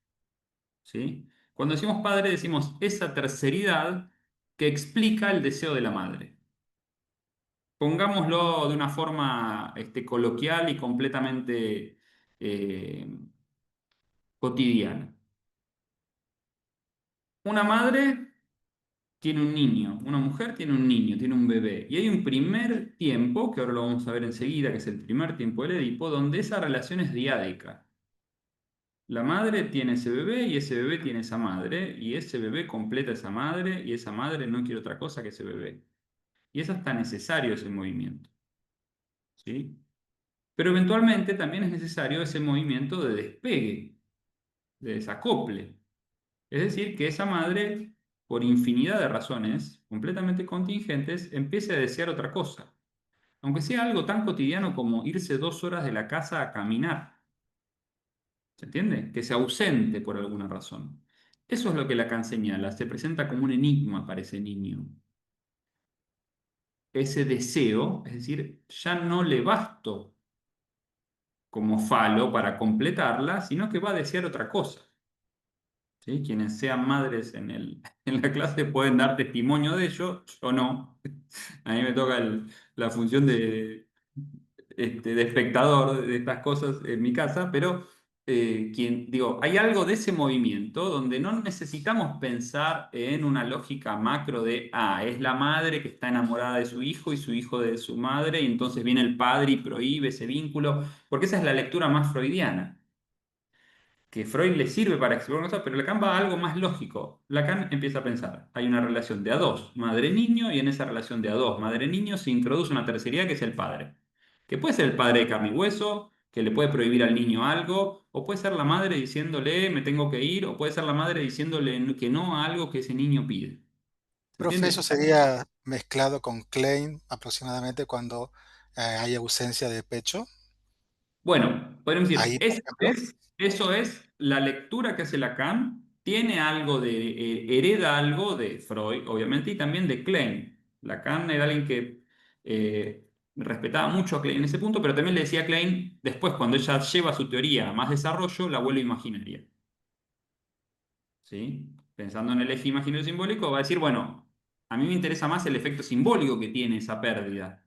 ¿Sí? Cuando decimos padre, decimos esa terceridad que explica el deseo de la madre. Pongámoslo de una forma coloquial y completamente eh, cotidiana. Una madre tiene un niño, una mujer tiene un niño, tiene un bebé. Y hay un primer tiempo, que ahora lo vamos a ver enseguida, que es el primer tiempo del Edipo, donde esa relación es diádica. La madre tiene ese bebé y ese bebé tiene esa madre, y ese bebé completa esa madre, y esa madre no quiere otra cosa que ese bebé. Y es hasta necesario ese movimiento. ¿Sí? Pero eventualmente también es necesario ese movimiento de despegue, de desacople. Es decir, que esa madre, por infinidad de razones completamente contingentes, empiece a desear otra cosa. Aunque sea algo tan cotidiano como irse 2 horas de la casa a caminar. ¿Se entiende? Que se ausente por alguna razón. Eso es lo que Lacan señala. Se presenta como un enigma para ese niño. Ese deseo, es decir, ya no le basto como falo para completarla, sino que va a desear otra cosa. ¿Sí? Quienes sean madres en la clase pueden dar testimonio de ello, yo no. A mí me toca la función de espectador de estas cosas en mi casa, pero digo, hay algo de ese movimiento donde no necesitamos pensar en una lógica macro de, es la madre que está enamorada de su hijo y su hijo de su madre, y entonces viene el padre y prohíbe ese vínculo, porque esa es la lectura más freudiana que Freud le sirve para explorar cosas, pero Lacan va a algo más lógico. Lacan empieza a pensar, hay una relación de a dos, madre-niño, y en esa relación de a dos, madre-niño, se introduce una tercería que es el padre. Que puede ser el padre de carne y hueso, que le puede prohibir al niño algo, o puede ser la madre diciéndole me tengo que ir, o puede ser la madre diciéndole que no a algo que ese niño pide. ¿Se Profe, entiende? eso sería mezclado con Klein aproximadamente cuando hay ausencia de pecho. Bueno, podemos decir, Ahí, por ejemplo. eso es la lectura que hace Lacan, tiene algo hereda algo de Freud, obviamente, y también de Klein. Lacan era alguien que respetaba mucho a Klein en ese punto, pero también le decía a Klein, después cuando ella lleva su teoría a más desarrollo, la vuelve imaginaria. ¿Sí? Pensando en el eje imaginario simbólico, va a decir, bueno, a mí me interesa más el efecto simbólico que tiene esa pérdida,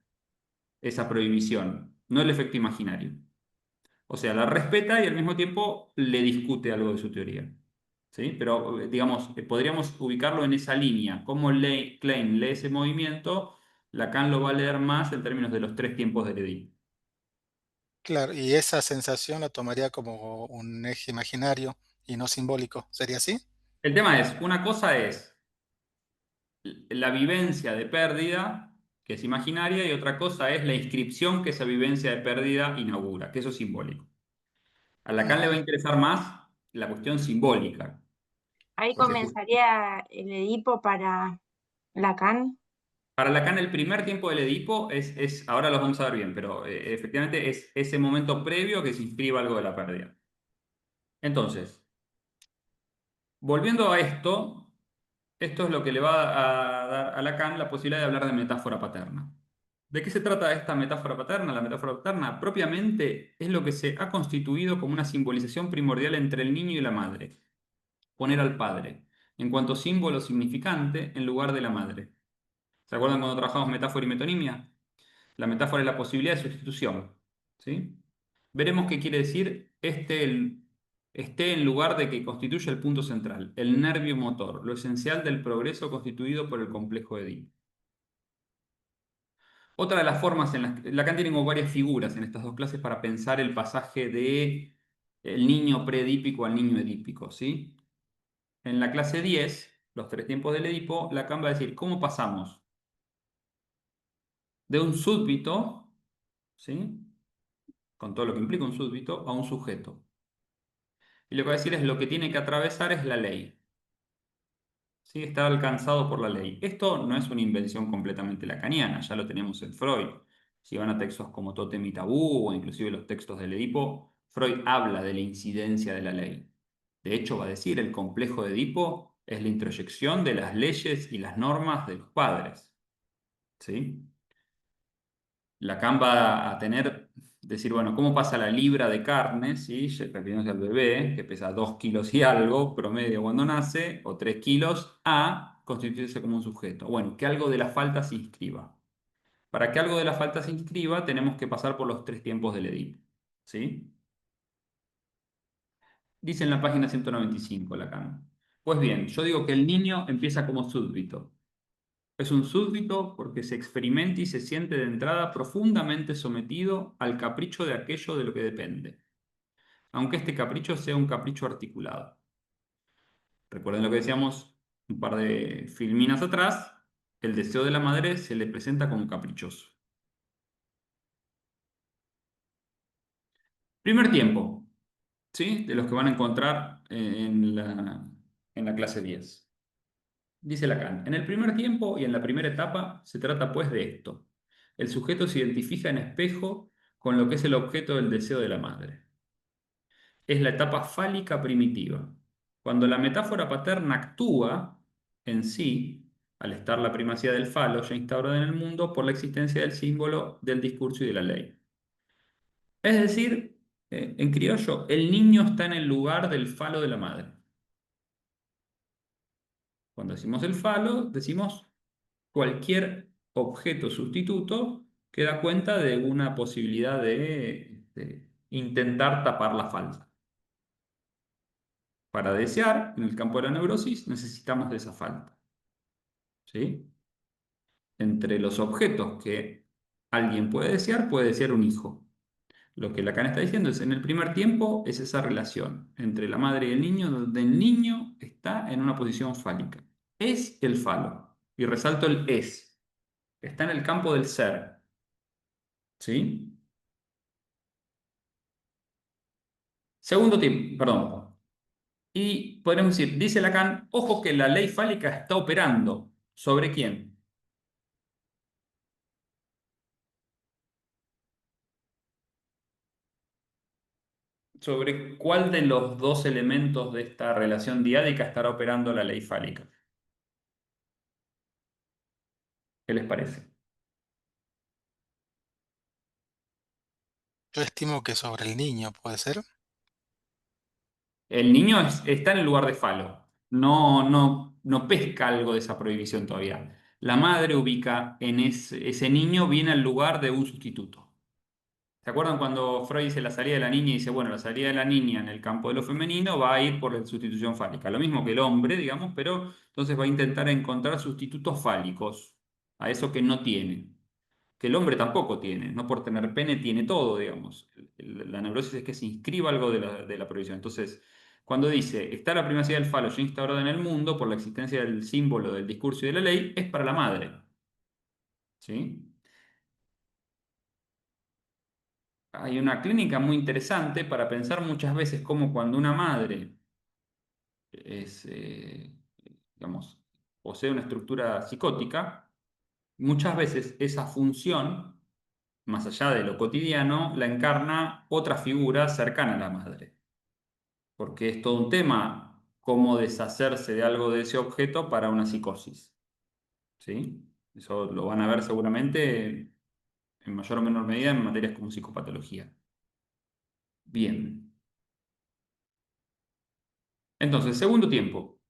esa prohibición, no el efecto imaginario. O sea, la respeta y al mismo tiempo le discute algo de su teoría. ¿Sí? Pero, digamos, podríamos ubicarlo en esa línea. Cómo Klein lee ese movimiento, Lacan lo va a leer más en términos de los tres tiempos del Edipo. Claro, y esa sensación la tomaría como un eje imaginario y no simbólico. ¿Sería así? El tema es, una cosa es la vivencia de pérdida, que es imaginaria, y otra cosa es la inscripción que esa vivencia de pérdida inaugura, que eso es simbólico. A Lacan le va a Ujú. interesar más la cuestión simbólica, Ahí porque comenzaría el Edipo para Lacan. para Lacan el primer tiempo del Edipo ahora lo vamos a ver bien, pero efectivamente es ese momento previo que se inscriba algo de la pérdida. Entonces, volviendo a esto es lo que le va a dar a Lacan la posibilidad de hablar de metáfora paterna. ¿De qué se trata esta metáfora paterna? La metáfora paterna propiamente es lo que se ha constituido como una simbolización primordial entre el niño y la madre. Poner al padre, en cuanto símbolo significante, en lugar de la madre. ¿Se acuerdan cuando trabajamos metáfora y metonimia? La metáfora es la posibilidad de sustitución. ¿Sí? Veremos qué quiere decir esté en lugar de que constituye el punto central, el nervio motor, lo esencial del progreso constituido por el complejo de Edipo. Otra de las formas en las que Lacan tiene como varias figuras en estas dos clases para pensar el pasaje de el niño preedípico al niño edípico, ¿sí? En la clase 10, los tres tiempos del Edipo, Lacan va a decir cómo pasamos de un súbdito, ¿sí? Con todo lo que implica un súbdito, a un sujeto. Y lo que va a decir es lo que tiene que atravesar es la ley. ¿Sí? Está alcanzado por la ley. Esto no es una invención completamente lacaniana, ya lo tenemos en Freud. Si van a textos como Tótem y Tabú o inclusive los textos del Edipo, Freud habla de la incidencia de la ley. De hecho, va a decir, el complejo de Edipo es la introyección de las leyes y las normas de los padres. ¿Sí? Lacan va a decir, bueno, ¿cómo pasa la libra de carne, ¿sí? Refiriéndose al bebé, que pesa 2 kilos y algo, promedio cuando nace, o 3 kilos, a constituirse como un sujeto? Bueno, que algo de la falta se inscriba. Para que algo de la falta se inscriba, tenemos que pasar por los tres tiempos del Edipo, ¿sí? Dice en la página 195 Lacan. Pues bien, yo digo que el niño empieza como súbdito. Es un súbdito porque se experimenta y se siente de entrada profundamente sometido al capricho de aquello de lo que depende, aunque este capricho sea un capricho articulado. Recuerden lo que decíamos un par de filminas atrás, el deseo de la madre se le presenta como caprichoso. Primer tiempo, ¿sí? De los que van a encontrar en la clase 10. Dice Lacan, en el primer tiempo y en la primera etapa se trata pues de esto. El sujeto se identifica en espejo con lo que es el objeto del deseo de la madre. Es la etapa fálica primitiva. Cuando la metáfora paterna actúa en sí, al estar la primacía del falo ya instaurada en el mundo por la existencia del símbolo, del discurso y de la ley. Es decir, en criollo, el niño está en el lugar del falo de la madre. Cuando decimos el falo, decimos cualquier objeto sustituto que da cuenta de una posibilidad de intentar tapar la falta. Para desear, en el campo de la neurosis, necesitamos de esa falta. ¿Sí? Entre los objetos que alguien puede desear un hijo. Lo que Lacan está diciendo es, en el primer tiempo, es esa relación entre la madre y el niño, donde el niño está en una posición fálica. Es el falo. Y resalto el es. Está en el campo del ser. ¿Sí? Segundo tip, perdón. Y podemos decir, dice Lacan, ojo que la ley fálica está operando. ¿Sobre quién? ¿Sobre cuál de los dos elementos de esta relación diádica estará operando la ley fálica? ¿Qué les parece? Yo estimo que sobre el niño, ¿puede ser? El niño está en el lugar de falo. No pesca algo de esa prohibición todavía. La madre ubica en ese niño, viene al lugar de un sustituto. ¿Se acuerdan cuando Freud dice la salida de la niña y dice, bueno, la salida de la niña en el campo de lo femenino va a ir por la sustitución fálica? Lo mismo que el hombre, digamos, pero entonces va a intentar encontrar sustitutos fálicos a eso que no tiene, que el hombre tampoco tiene, no por tener pene tiene todo, digamos. La neurosis es que se inscriba algo de la prohibición. Entonces, cuando dice, está la primacía del falo ya instaurada en el mundo por la existencia del símbolo, del discurso y de la ley, es para la madre. ¿Sí? Hay una clínica muy interesante para pensar muchas veces cómo cuando una madre es, digamos, posee una estructura psicótica, muchas veces esa función, más allá de lo cotidiano, la encarna otra figura cercana a la madre. Porque es todo un tema cómo deshacerse de algo de ese objeto para una psicosis. ¿Sí? Eso lo van a ver seguramente en mayor o menor medida en materias como psicopatología. Bien. Entonces, segundo tiempo,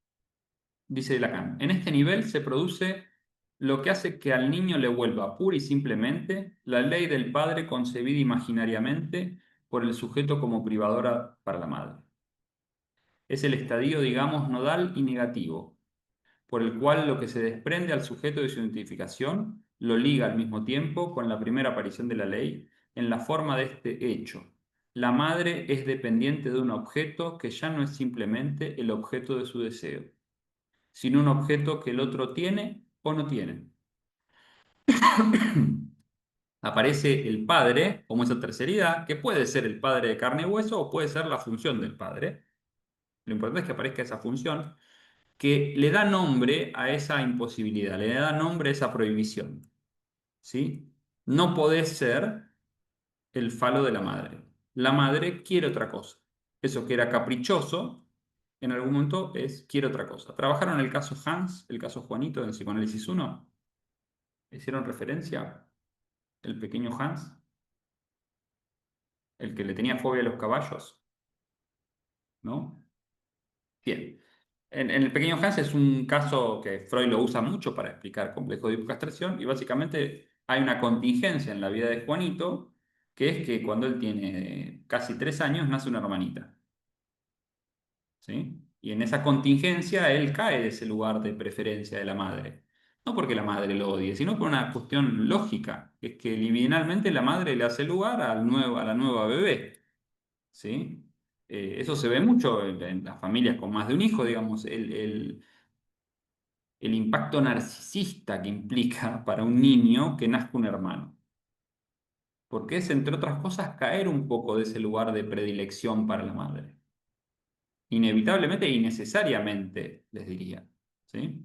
dice Lacan. En este nivel se produce lo que hace que al niño le vuelva pura y simplemente la ley del padre concebida imaginariamente por el sujeto como privadora para la madre. Es el estadio, digamos, nodal y negativo, por el cual lo que se desprende al sujeto de su identificación lo liga al mismo tiempo con la primera aparición de la ley en la forma de este hecho. La madre es dependiente de un objeto que ya no es simplemente el objeto de su deseo, sino un objeto que el otro tiene o no tiene. Aparece el padre como esa terceridad, que puede ser el padre de carne y hueso o puede ser la función del padre. Lo importante es que aparezca esa función que le da nombre a esa imposibilidad, le da nombre a esa prohibición. ¿Sí? No podés ser el falo de la madre. La madre quiere otra cosa. Eso que era caprichoso, en algún momento quiere otra cosa. ¿Trabajaron el caso Hans, el caso Juanito en Psicoanálisis 1? ¿Hicieron referencia? El pequeño Hans, el que le tenía fobia a los caballos, ¿no? Bien. En el pequeño Hans es un caso que Freud lo usa mucho para explicar complejo de hipocastración y básicamente hay una contingencia en la vida de Juanito que es que cuando él tiene casi 3 años nace una hermanita. ¿Sí? Y en esa contingencia él cae de ese lugar de preferencia de la madre. No porque la madre lo odie, sino por una cuestión lógica, que es que libidinalmente la madre le hace lugar a la nueva bebé. ¿Sí? Eso se ve mucho en las familias con más de un hijo, digamos, el impacto narcisista que implica para un niño que nazca un hermano. Porque es, entre otras cosas, caer un poco de ese lugar de predilección para la madre. Inevitablemente e innecesariamente, les diría. ¿Sí?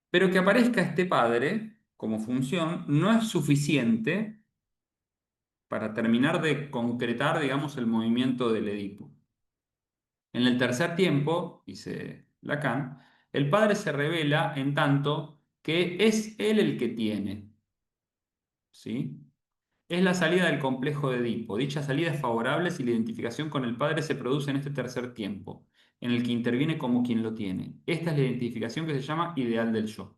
Pero que aparezca este padre como función no es suficiente para terminar de concretar, digamos, el movimiento del Edipo. En el tercer tiempo, dice Lacan, el padre se revela en tanto que es él el que tiene. ¿Sí? Es la salida del complejo de Edipo. Dicha salida es favorable si la identificación con el padre se produce en este tercer tiempo, en el que interviene como quien lo tiene. Esta es la identificación que se llama ideal del yo.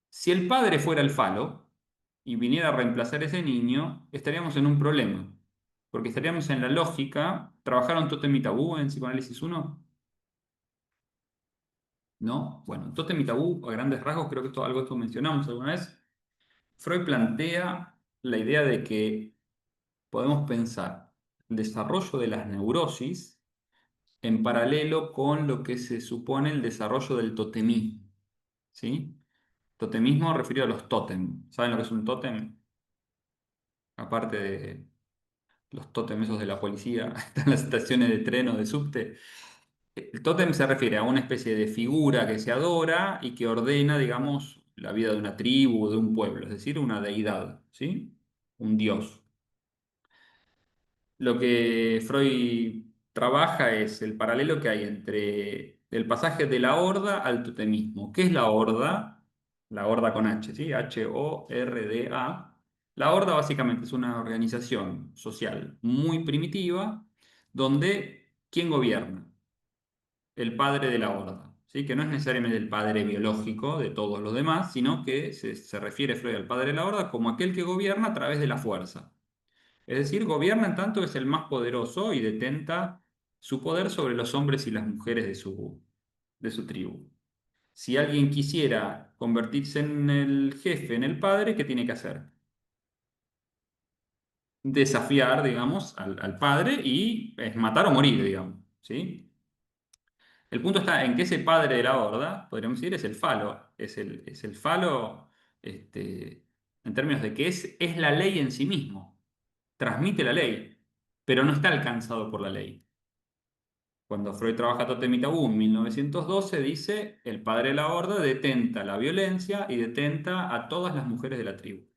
Si el padre fuera el falo y viniera a reemplazar a ese niño, estaríamos en un problema, porque estaríamos en la lógica. ¿Trabajaron Tótem y Tabú en Psicoanálisis 1? ¿No? Bueno, Tótem y Tabú, a grandes rasgos, creo que algo de esto mencionamos alguna vez. Freud plantea la idea de que podemos pensar el desarrollo de las neurosis en paralelo con lo que se supone el desarrollo del totemismo. ¿Sí? Totemismo referido a los tótem. ¿Saben lo que es un tótem? Aparte de los tótem esos de la policía, están las estaciones de tren o de subte. El tótem se refiere a una especie de figura que se adora y que ordena, digamos, la vida de una tribu o de un pueblo, es decir, una deidad, ¿sí? Un dios. Lo que Freud trabaja es el paralelo que hay entre el pasaje de la horda al totemismo. ¿Qué es la horda? La horda con H, ¿sí? Horda. La horda básicamente es una organización social muy primitiva donde ¿quién gobierna? El padre de la horda, ¿sí? Que no es necesariamente el padre biológico de todos los demás, sino que se refiere Freud al padre de la horda como aquel que gobierna a través de la fuerza. Es decir, gobierna en tanto que es el más poderoso y detenta su poder sobre los hombres y las mujeres de su tribu. Si alguien quisiera convertirse en el jefe, en el padre, ¿qué tiene que hacer? Desafiar, digamos, al padre y es matar o morir, digamos. ¿Sí? El punto está en que ese padre de la horda, podríamos decir, es el falo. Es el falo en términos de que es la ley en sí mismo. Transmite la ley, pero no está alcanzado por la ley. Cuando Freud trabaja Tótem y Tabú en 1912, dice, el padre de la horda detenta la violencia y detenta a todas las mujeres de la tribu.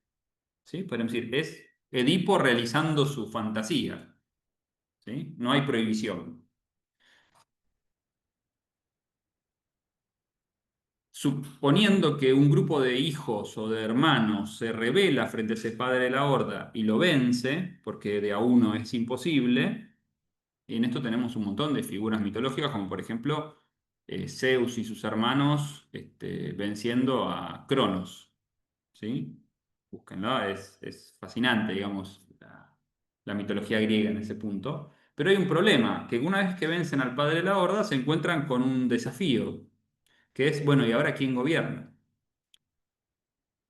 ¿Sí? Podemos decir, es Edipo realizando su fantasía. ¿Sí? No hay prohibición. Suponiendo que un grupo de hijos o de hermanos se rebela frente a ese padre de la horda y lo vence, porque de a uno es imposible, y en esto tenemos un montón de figuras mitológicas, como por ejemplo Zeus y sus hermanos venciendo a Cronos, ¿sí? Búsquenla, es fascinante, digamos, la mitología griega en ese punto. Pero hay un problema, que una vez que vencen al padre de la Horda se encuentran con un desafío, que es, bueno, ¿y ahora quién gobierna?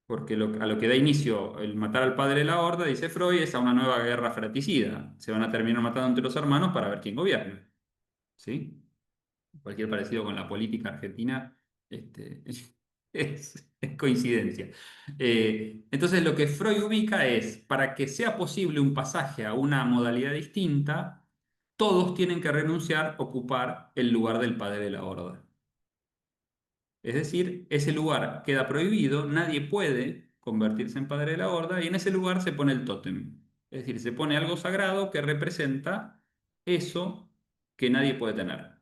Porque a lo que da inicio el matar al padre de la Horda, dice Freud, es a una nueva guerra fratricida. Se van a terminar matando entre los hermanos para ver quién gobierna, ¿sí? Cualquier parecido con la política argentina es coincidencia. Entonces lo que Freud ubica es, para que sea posible un pasaje a una modalidad distinta, todos tienen que renunciar a ocupar el lugar del padre de la Horda. Es decir, ese lugar queda prohibido, nadie puede convertirse en padre de la Horda y en ese lugar se pone el tótem. Es decir, se pone algo sagrado que representa eso que nadie puede tener.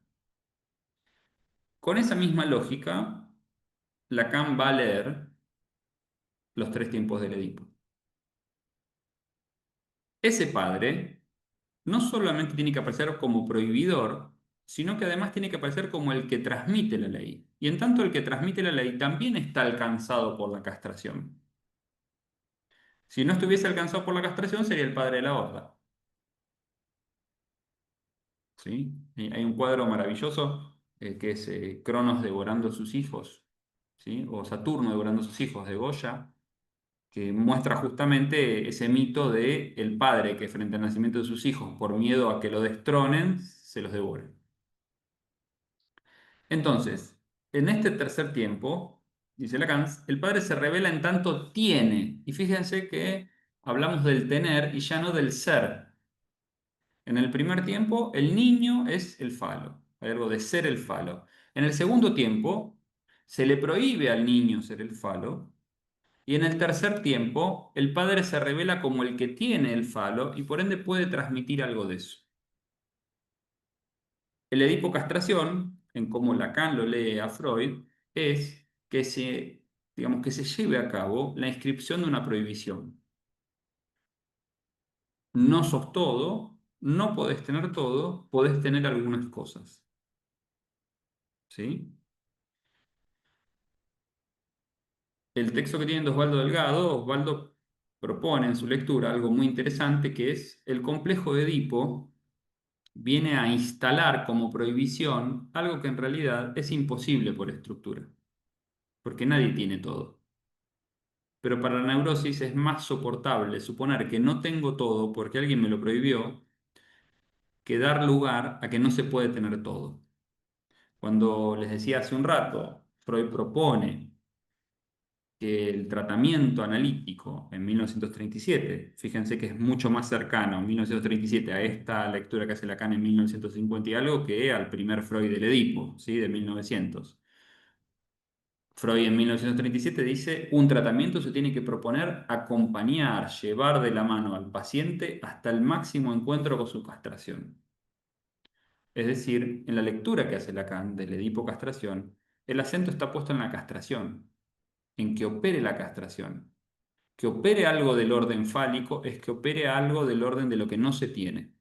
Con esa misma lógica, Lacan va a leer los tres tiempos del Edipo. Ese padre no solamente tiene que aparecer como prohibidor, sino que además tiene que aparecer como el que transmite la ley. Y en tanto el que transmite la ley también está alcanzado por la castración. Si no estuviese alcanzado por la castración, sería el padre de la Horda. ¿Sí? Y hay un cuadro maravilloso que es Cronos devorando sus hijos, ¿sí? O Saturno devorando sus hijos de Goya, que muestra justamente ese mito de el padre que frente al nacimiento de sus hijos, por miedo a que lo destronen, se los devore. Entonces, en este tercer tiempo, dice Lacan, el padre se revela en tanto tiene. Y fíjense que hablamos del tener y ya no del ser. En el primer tiempo, el niño es el falo. Hay algo de ser el falo. En el segundo tiempo, se le prohíbe al niño ser el falo. Y en el tercer tiempo, el padre se revela como el que tiene el falo y por ende puede transmitir algo de eso. El Edipo castración, en cómo Lacan lo lee a Freud, es digamos, que se lleve a cabo la inscripción de una prohibición. No sos todo, no podés tener todo, podés tener algunas cosas. ¿Sí? El texto que tiene de Osvaldo Delgado, Osvaldo propone en su lectura algo muy interesante que es el complejo de Edipo viene a instalar como prohibición algo que en realidad es imposible por estructura, porque nadie tiene todo. Pero para la neurosis es más soportable suponer que no tengo todo porque alguien me lo prohibió que dar lugar a que no se puede tener todo. Cuando les decía hace un rato, Freud propone que el tratamiento analítico en 1937, fíjense que es mucho más cercano en 1937 a esta lectura que hace Lacan en 1950 y algo que al primer Freud del Edipo, ¿sí? De 1900. Freud en 1937 dice, un tratamiento se tiene que proponer acompañar, llevar de la mano al paciente hasta el máximo encuentro con su castración. Es decir, en la lectura que hace Lacan del Edipo castración, el acento está puesto en la castración, en que opere la castración. Que opere algo del orden fálico es que opere algo del orden de lo que no se tiene.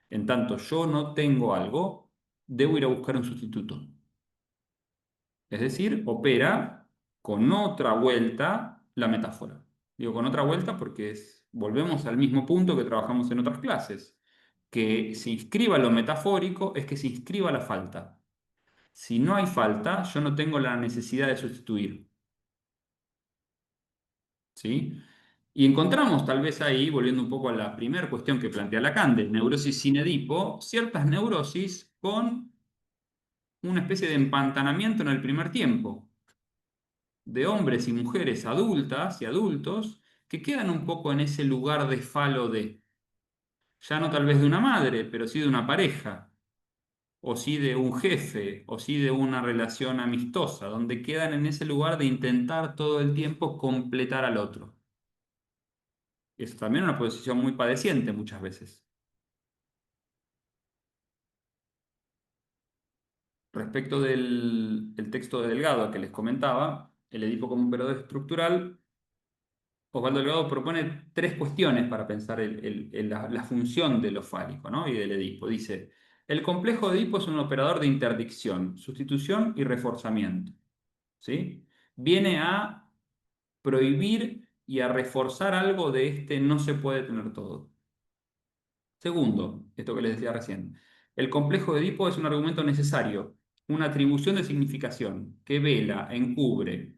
En tanto yo no tengo algo, debo ir a buscar un sustituto. Es decir, opera con otra vuelta la metáfora. Digo con otra vuelta porque volvemos al mismo punto que trabajamos en otras clases. Que se inscriba lo metafórico es que se inscriba la falta. Si no hay falta, yo no tengo la necesidad de sustituir. ¿Sí? Y encontramos tal vez ahí, volviendo un poco a la primera cuestión que plantea Lacan, de neurosis sin Edipo, ciertas neurosis con una especie de empantanamiento en el primer tiempo, de hombres y mujeres adultas y adultos que quedan un poco en ese lugar de falo de, ya no tal vez de una madre, pero sí de una pareja, o sí de un jefe, o sí de una relación amistosa, donde quedan en ese lugar de intentar todo el tiempo completar al otro. Es también una posición muy padeciente muchas veces. Respecto del texto de Delgado que les comentaba, el Edipo como un operador estructural, Osvaldo Delgado propone tres cuestiones para pensar la función de lo fálico, ¿no? Y del Edipo. Dice, El complejo de Edipo es un operador de interdicción, sustitución y reforzamiento. ¿Sí? Viene a prohibir y a reforzar algo de este no se puede tener todo. Segundo, esto que les decía recién, el complejo de Edipo es un argumento necesario, una atribución de significación que vela, encubre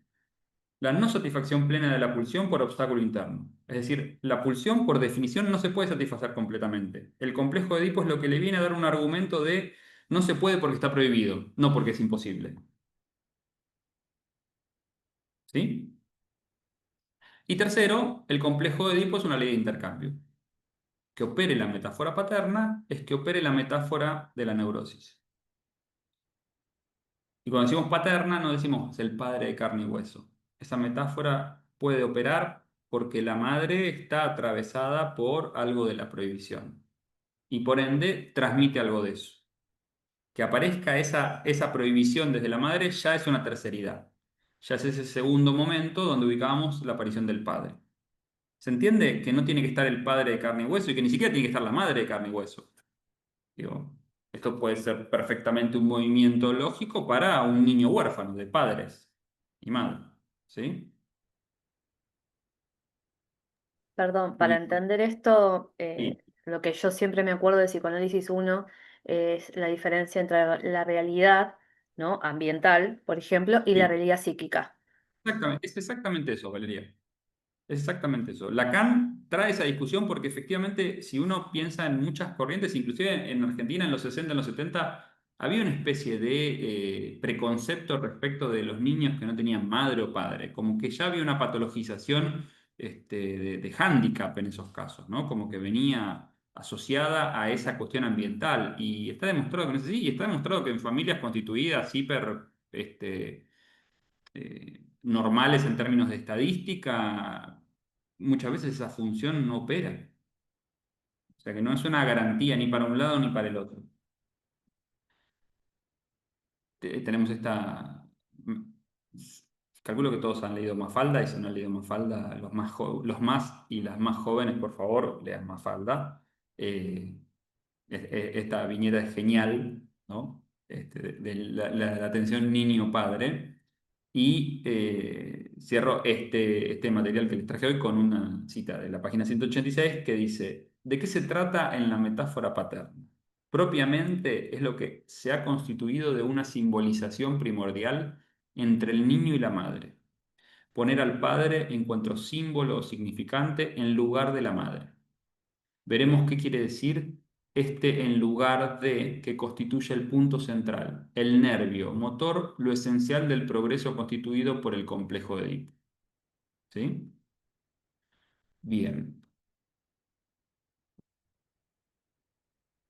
la no satisfacción plena de la pulsión por obstáculo interno. Es decir, la pulsión por definición no se puede satisfacer completamente. El complejo de Edipo es lo que le viene a dar un argumento de no se puede porque está prohibido, no porque es imposible. ¿Sí? Y tercero, el complejo de Edipo es una ley de intercambio. Que opere la metáfora paterna es que opere la metáfora de la neurosis. Y cuando decimos paterna, no decimos es el padre de carne y hueso. Esa metáfora puede operar porque la madre está atravesada por algo de la prohibición. Y por ende, transmite algo de eso. Que aparezca esa prohibición desde la madre ya es una terceridad. Ya es ese segundo momento donde ubicamos la aparición del padre. ¿Se entiende? Que no tiene que estar el padre de carne y hueso y que ni siquiera tiene que estar la madre de carne y hueso. Digo, esto puede ser perfectamente un movimiento lógico para un niño huérfano de padres y madre. ¿Sí? Perdón, para Y, entender esto, y- lo que yo siempre me acuerdo de psicoanálisis 1 es la diferencia entre la realidad, ¿no? Ambiental, por ejemplo, y la sí, realidad psíquica. exactamente, es exactamente eso, Valeria. Es exactamente eso. Lacan trae esa discusión porque efectivamente, si uno piensa en muchas corrientes, inclusive en Argentina en los 60, en los 70, había una especie de preconcepto respecto de los niños que no tenían madre o padre, como que ya había una patologización de hándicap en esos casos, ¿no? Como que venía asociada a esa cuestión ambiental. Y está demostrado que no es así, y está demostrado que en familias constituidas hiper normales en términos de estadística, muchas veces esa función no opera. O sea que no es una garantía ni para un lado ni para el otro. Tenemos esta... Calculo que todos han leído Mafalda, y si no han leído Mafalda, los más y las más jóvenes, por favor, lean Mafalda. Esta viñeta es genial, ¿no? De la atención niño-padre. Y cierro este material que les traje hoy con una cita de la página 186 que dice, ¿de qué se trata en la metáfora paterna? Propiamente es lo que se ha constituido de una simbolización primordial entre el niño y la madre. Poner al padre en cuanto símbolo o significante en lugar de la madre. Veremos qué quiere decir este en lugar de que constituye el punto central, el nervio, motor, lo esencial del progreso constituido por el complejo de Edipo. ¿Sí? Bien.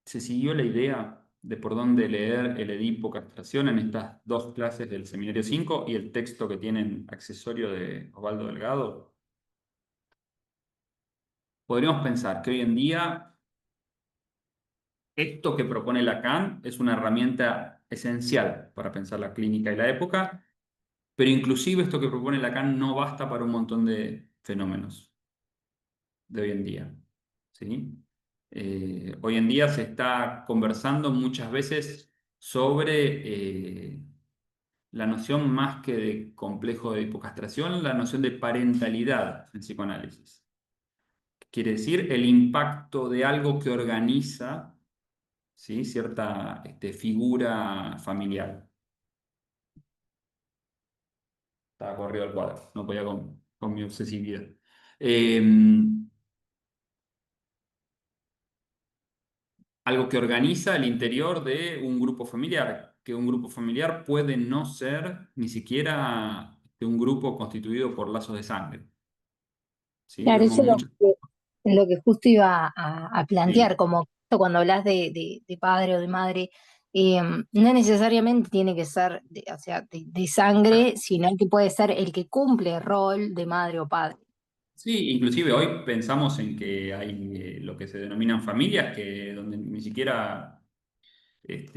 Se siguió la idea de por dónde leer el Edipo Castración en estas dos clases del Seminario 5 y el texto que tienen accesorio de Osvaldo Delgado. Podríamos pensar que hoy en día esto que propone Lacan es una herramienta esencial para pensar la clínica y la época, pero inclusive esto que propone Lacan no basta para un montón de fenómenos de hoy en día. ¿Sí? Hoy en día se está conversando muchas veces sobre la noción más que de complejo de hipocastración, la noción de parentalidad en psicoanálisis. Quiere decir el impacto de algo que organiza, ¿sí?, cierta figura familiar. Estaba corrido al cuadro, no podía con mi obsesividad. Eh, Algo que organiza el interior de un grupo familiar, que un grupo familiar puede no ser ni siquiera un grupo constituido por lazos de sangre. ¿Sí? Claro, Vemos eso es mucho. lo que justo iba a Sí, plantear, como cuando hablas de padre o de madre, no necesariamente tiene que ser o sea, de sangre, sino que puede ser el que cumple el rol de madre o padre. sí, inclusive hoy pensamos en que hay lo que se denominan familias, que donde ni siquiera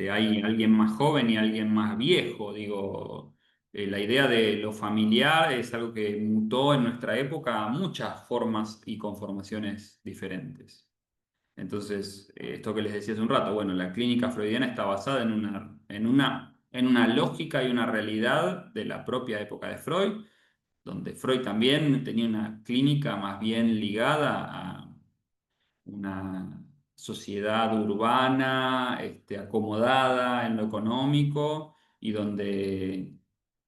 hay alguien más joven y alguien más viejo. Digo, la idea de lo familiar es algo que mutó en nuestra época a muchas formas y conformaciones diferentes. Entonces, esto que les decía hace un rato, bueno, la clínica freudiana está basada en una lógica y una realidad de la propia época de Freud, donde Freud también tenía una clínica más bien ligada a una sociedad urbana, acomodada en lo económico y donde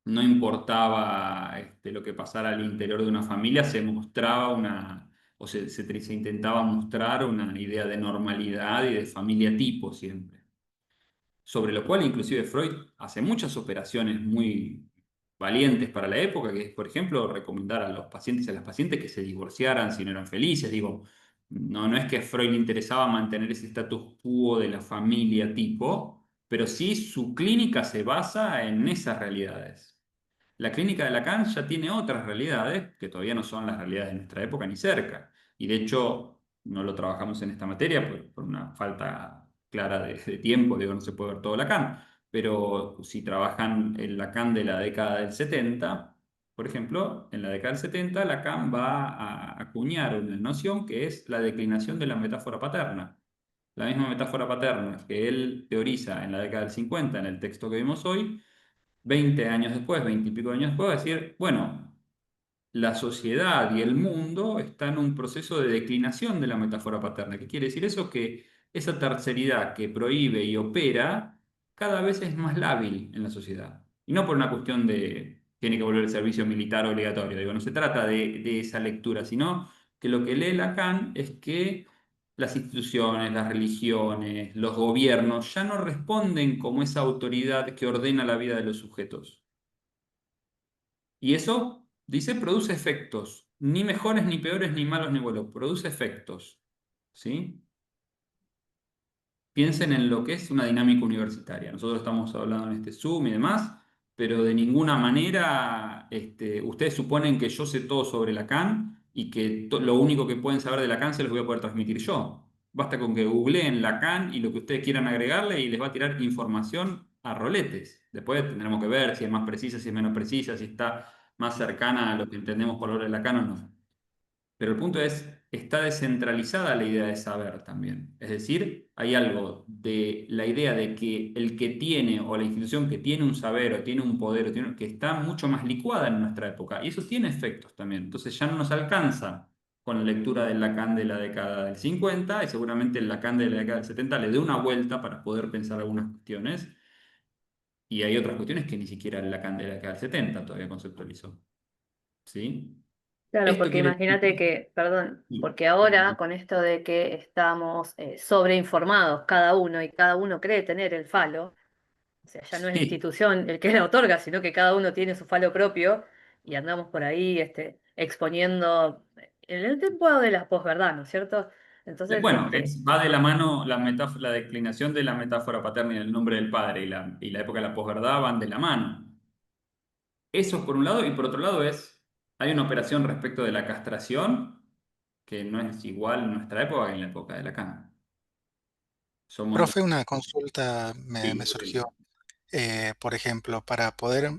no importaba lo que pasara al interior de una familia, se mostraba o se intentaba mostrar una idea de normalidad y de familia tipo siempre, sobre lo cual inclusive Freud hace muchas operaciones muy valientes para la época, que es, por ejemplo, recomendar a los pacientes y a las pacientes que se divorciaran si no eran felices. Digo, no es que a Freud le interesaba mantener ese status quo de la familia tipo, pero sí su clínica se basa en esas realidades. La clínica de Lacan ya tiene otras realidades que todavía no son las realidades de nuestra época ni cerca. Y de hecho, no lo trabajamos en esta materia por una falta clara de tiempo, digo, no se puede ver todo Lacan. Pero si trabajan el Lacan de la década del 70, por ejemplo, en la década del 70, Lacan va a acuñar una noción que es la declinación de la metáfora paterna. La misma metáfora paterna que él teoriza en la década del 50, en el texto que vimos hoy, 20 años después, 20 y pico de años después, va a decir, bueno, la sociedad y el mundo están en un proceso de declinación de la metáfora paterna. ¿Qué quiere decir eso? Que esa terceridad que prohíbe y opera cada vez es más lábil en la sociedad. Y no por una cuestión de tiene que volver el servicio militar obligatorio. Digo, no se trata de esa lectura, sino que lo que lee Lacan es que las instituciones, las religiones, los gobiernos ya no responden como esa autoridad que ordena la vida de los sujetos. Y eso, dice, produce efectos, ni mejores, ni peores, ni malos, ni buenos, produce efectos. ¿Sí? Piensen en lo que es una dinámica universitaria. Nosotros estamos hablando en este Zoom y demás, pero de ninguna manera ustedes suponen que yo sé todo sobre Lacan y que lo único que pueden saber de Lacan se los voy a poder transmitir yo. Basta con que googleen Lacan y lo que ustedes quieran agregarle y les va a tirar información a roletes. Después tendremos que ver si es más precisa, si es menos precisa, si está más cercana a lo que entendemos por obra de Lacan o no. Pero el punto es, está descentralizada la idea de saber también. Es decir, hay algo de la idea de que el que tiene o la institución que tiene un saber o tiene un poder, que está mucho más licuada en nuestra época. Y eso tiene efectos también. Entonces ya no nos alcanza con la lectura del Lacan de la década del 50 y seguramente el Lacan de la década del 70 le dé una vuelta para poder pensar algunas cuestiones. Y hay otras cuestiones que ni siquiera el Lacan de la década del 70 todavía conceptualizó. ¿Sí? Claro, Esto porque quiere imagínate decir... que, perdón, Sí. porque ahora con esto de que estamos sobreinformados cada uno y cada uno cree tener el falo, o sea, ya no es la Sí. institución el que la otorga, sino que cada uno tiene su falo propio y andamos por ahí exponiendo en el tiempo de la posverdad, ¿no es cierto? Entonces, Bueno, va de la mano la declinación de la metáfora paterna y el nombre del padre y la época de la posverdad van de la mano. Eso por un lado, y por otro lado hay una operación respecto de la castración que no es igual en nuestra época que en la época de Lacan. Somos... Profe, una consulta me Sí, surgió. Por ejemplo, para poder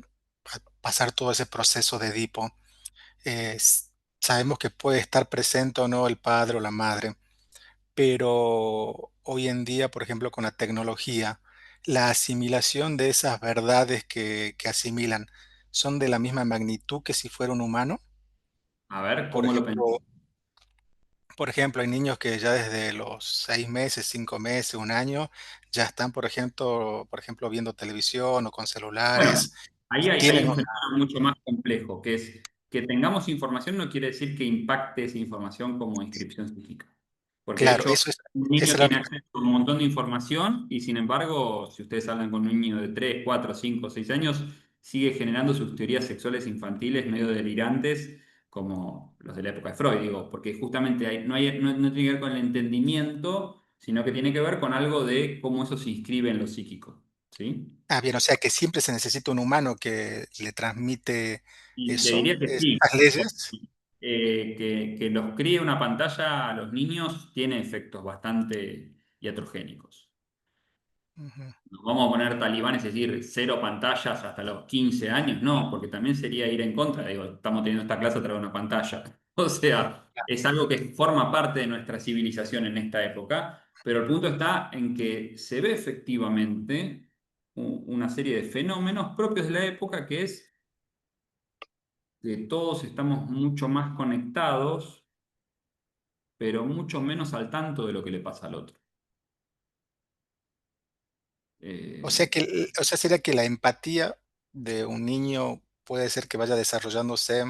pasar todo ese proceso de Edipo, sabemos que puede estar presente o no el padre o la madre, pero hoy en día, por ejemplo, con la tecnología, la asimilación de esas verdades que asimilan, ¿son de la misma magnitud que si fuera un humano? a ver, Por ¿cómo lo pensás? ejemplo, por ejemplo, hay niños que ya desde los 6 meses, 5 meses, un año, ya están, por ejemplo, viendo televisión o con Bueno, celulares ahí y hay tienen un un... fenómeno mucho más complejo, que es que tengamos información no quiere decir que impacte esa información como inscripción psíquica. Porque de Claro, hecho, eso es, un niño esa era tiene mi... acceso a un montón de información y sin embargo, si ustedes hablan con un niño de 3, 4, 5, 6 años, sigue generando sus teorías sexuales infantiles medio delirantes como los de la época de Freud, digo, porque justamente no tiene que ver con el entendimiento, sino que tiene que ver con algo de cómo eso se inscribe en lo psíquico. ¿Sí? Ah, bien, o sea que siempre se necesita un humano que le transmite Y te eso, diría que sí, esas leyes. que los críe una pantalla a los niños tiene efectos bastante iatrogénicos. Ujú. ¿Nos vamos a poner talibanes, es decir, cero pantallas hasta los 15 años? No, porque también sería ir en contra. Digo, estamos teniendo esta clase a través de una pantalla. O sea, es algo que forma parte de nuestra civilización en esta época, pero el punto está en que se ve efectivamente una serie de fenómenos propios de la época, que es que todos estamos mucho más conectados, pero mucho menos al tanto de lo que le pasa al otro. O sea Eh, o sea, sería que la empatía de un niño puede ser que vaya desarrollándose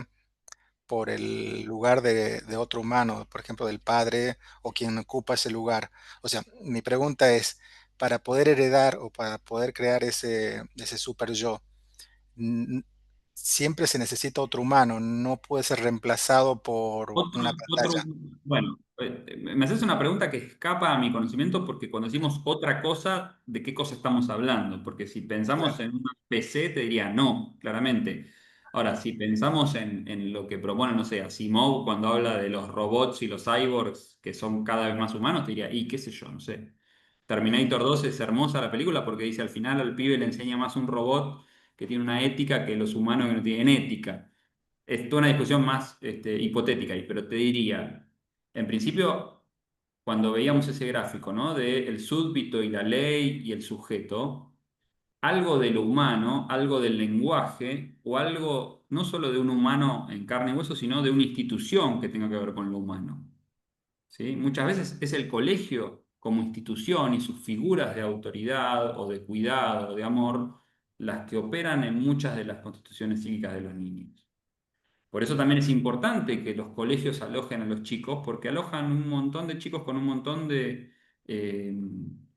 por el lugar de otro humano, por ejemplo, del padre o quien ocupa ese lugar. O sea, mi pregunta es, para poder heredar o para poder crear ese super yo, n- siempre se necesita otro humano, no puede ser reemplazado por una Otro, pantalla. bueno, me haces una pregunta que escapa a mi conocimiento porque cuando decimos otra cosa, ¿de qué cosa estamos hablando? Porque si pensamos Claro, en una PC, te diría no, claramente. Ahora, si pensamos en lo que propone, no sé, Asimov cuando habla de los robots y los cyborgs que son cada vez más humanos, te diría, y qué sé yo, no sé. Terminator 2 es hermosa la película porque dice al final al pibe le enseña más un robot que tiene una ética que los humanos que no tienen ética. Es toda una discusión más hipotética ahí, pero te diría, en principio, cuando veíamos ese gráfico, ¿no? De el súbdito y la ley y el sujeto, algo de lo humano, algo del lenguaje, o algo no solo de un humano en carne y hueso, sino de una institución que tenga que ver con lo humano. ¿Sí? Muchas veces es el colegio como institución y sus figuras de autoridad o de cuidado o de amor las que operan en muchas de las constituciones psíquicas de los niños. Por eso también es importante que los colegios alojen a los chicos, porque alojan un montón de chicos con un montón de eh,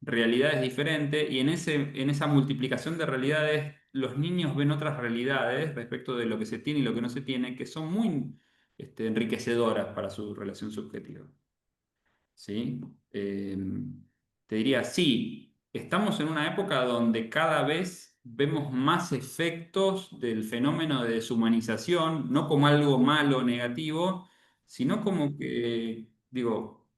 realidades diferentes y en esa multiplicación de realidades los niños ven otras realidades respecto de lo que se tiene y lo que no se tiene, que son muy enriquecedoras para su relación subjetiva. ¿Sí? Eh, Te diría, sí, estamos en una época donde cada vez vemos más efectos del fenómeno de deshumanización, no como algo malo o negativo, sino como que, digo,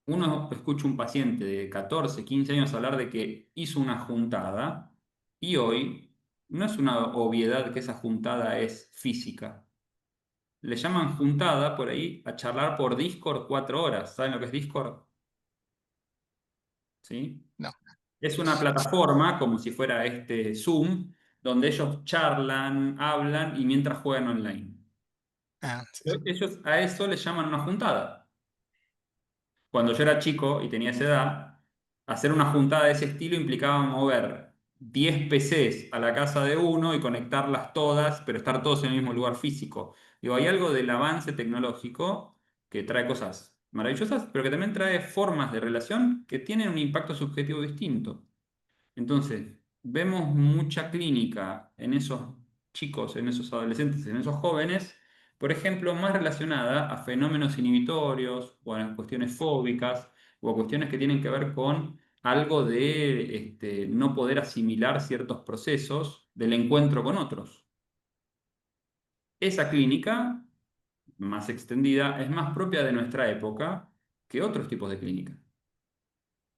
uno escucha un paciente de 14, 15 años hablar de que hizo una juntada y hoy no es una obviedad que esa juntada es física. Le llaman juntada por ahí a charlar por Discord 4 horas. ¿Saben lo que es Discord? ¿Sí? no. Es una plataforma, como si fuera este Zoom, donde ellos charlan, hablan y mientras juegan online. Ah, sí, sí. Ellos a eso le llaman una juntada. Cuando yo era chico y tenía esa edad, hacer una juntada de ese estilo implicaba mover 10 PCs a la casa de uno y conectarlas todas, pero estar todos en el mismo lugar físico. Digo, hay algo del avance tecnológico que trae cosas maravillosas, pero que también trae formas de relación que tienen un impacto subjetivo distinto. Entonces, vemos mucha clínica en esos chicos, en esos adolescentes, en esos jóvenes, por ejemplo, más relacionada a fenómenos inhibitorios o a cuestiones fóbicas o a cuestiones que tienen que ver con algo de no poder asimilar ciertos procesos del encuentro con otros. Esa clínica, más extendida, es más propia de nuestra época que otros tipos de clínica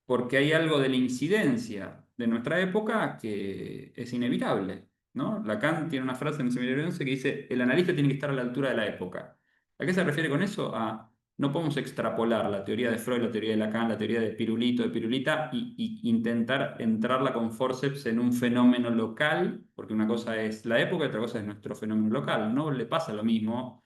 porque hay algo de la incidencia de nuestra época que es inevitable, ¿no? Lacan tiene una frase en el Seminario 11 que dice, el analista tiene que estar a la altura de la época. ¿A qué se refiere con eso? A, no podemos extrapolar la teoría de Freud, la teoría de Lacan, la teoría de Pirulito, de Pirulita, y intentar entrarla con forceps en un fenómeno local, porque una cosa es la época y otra cosa es nuestro fenómeno local. No le pasa lo mismo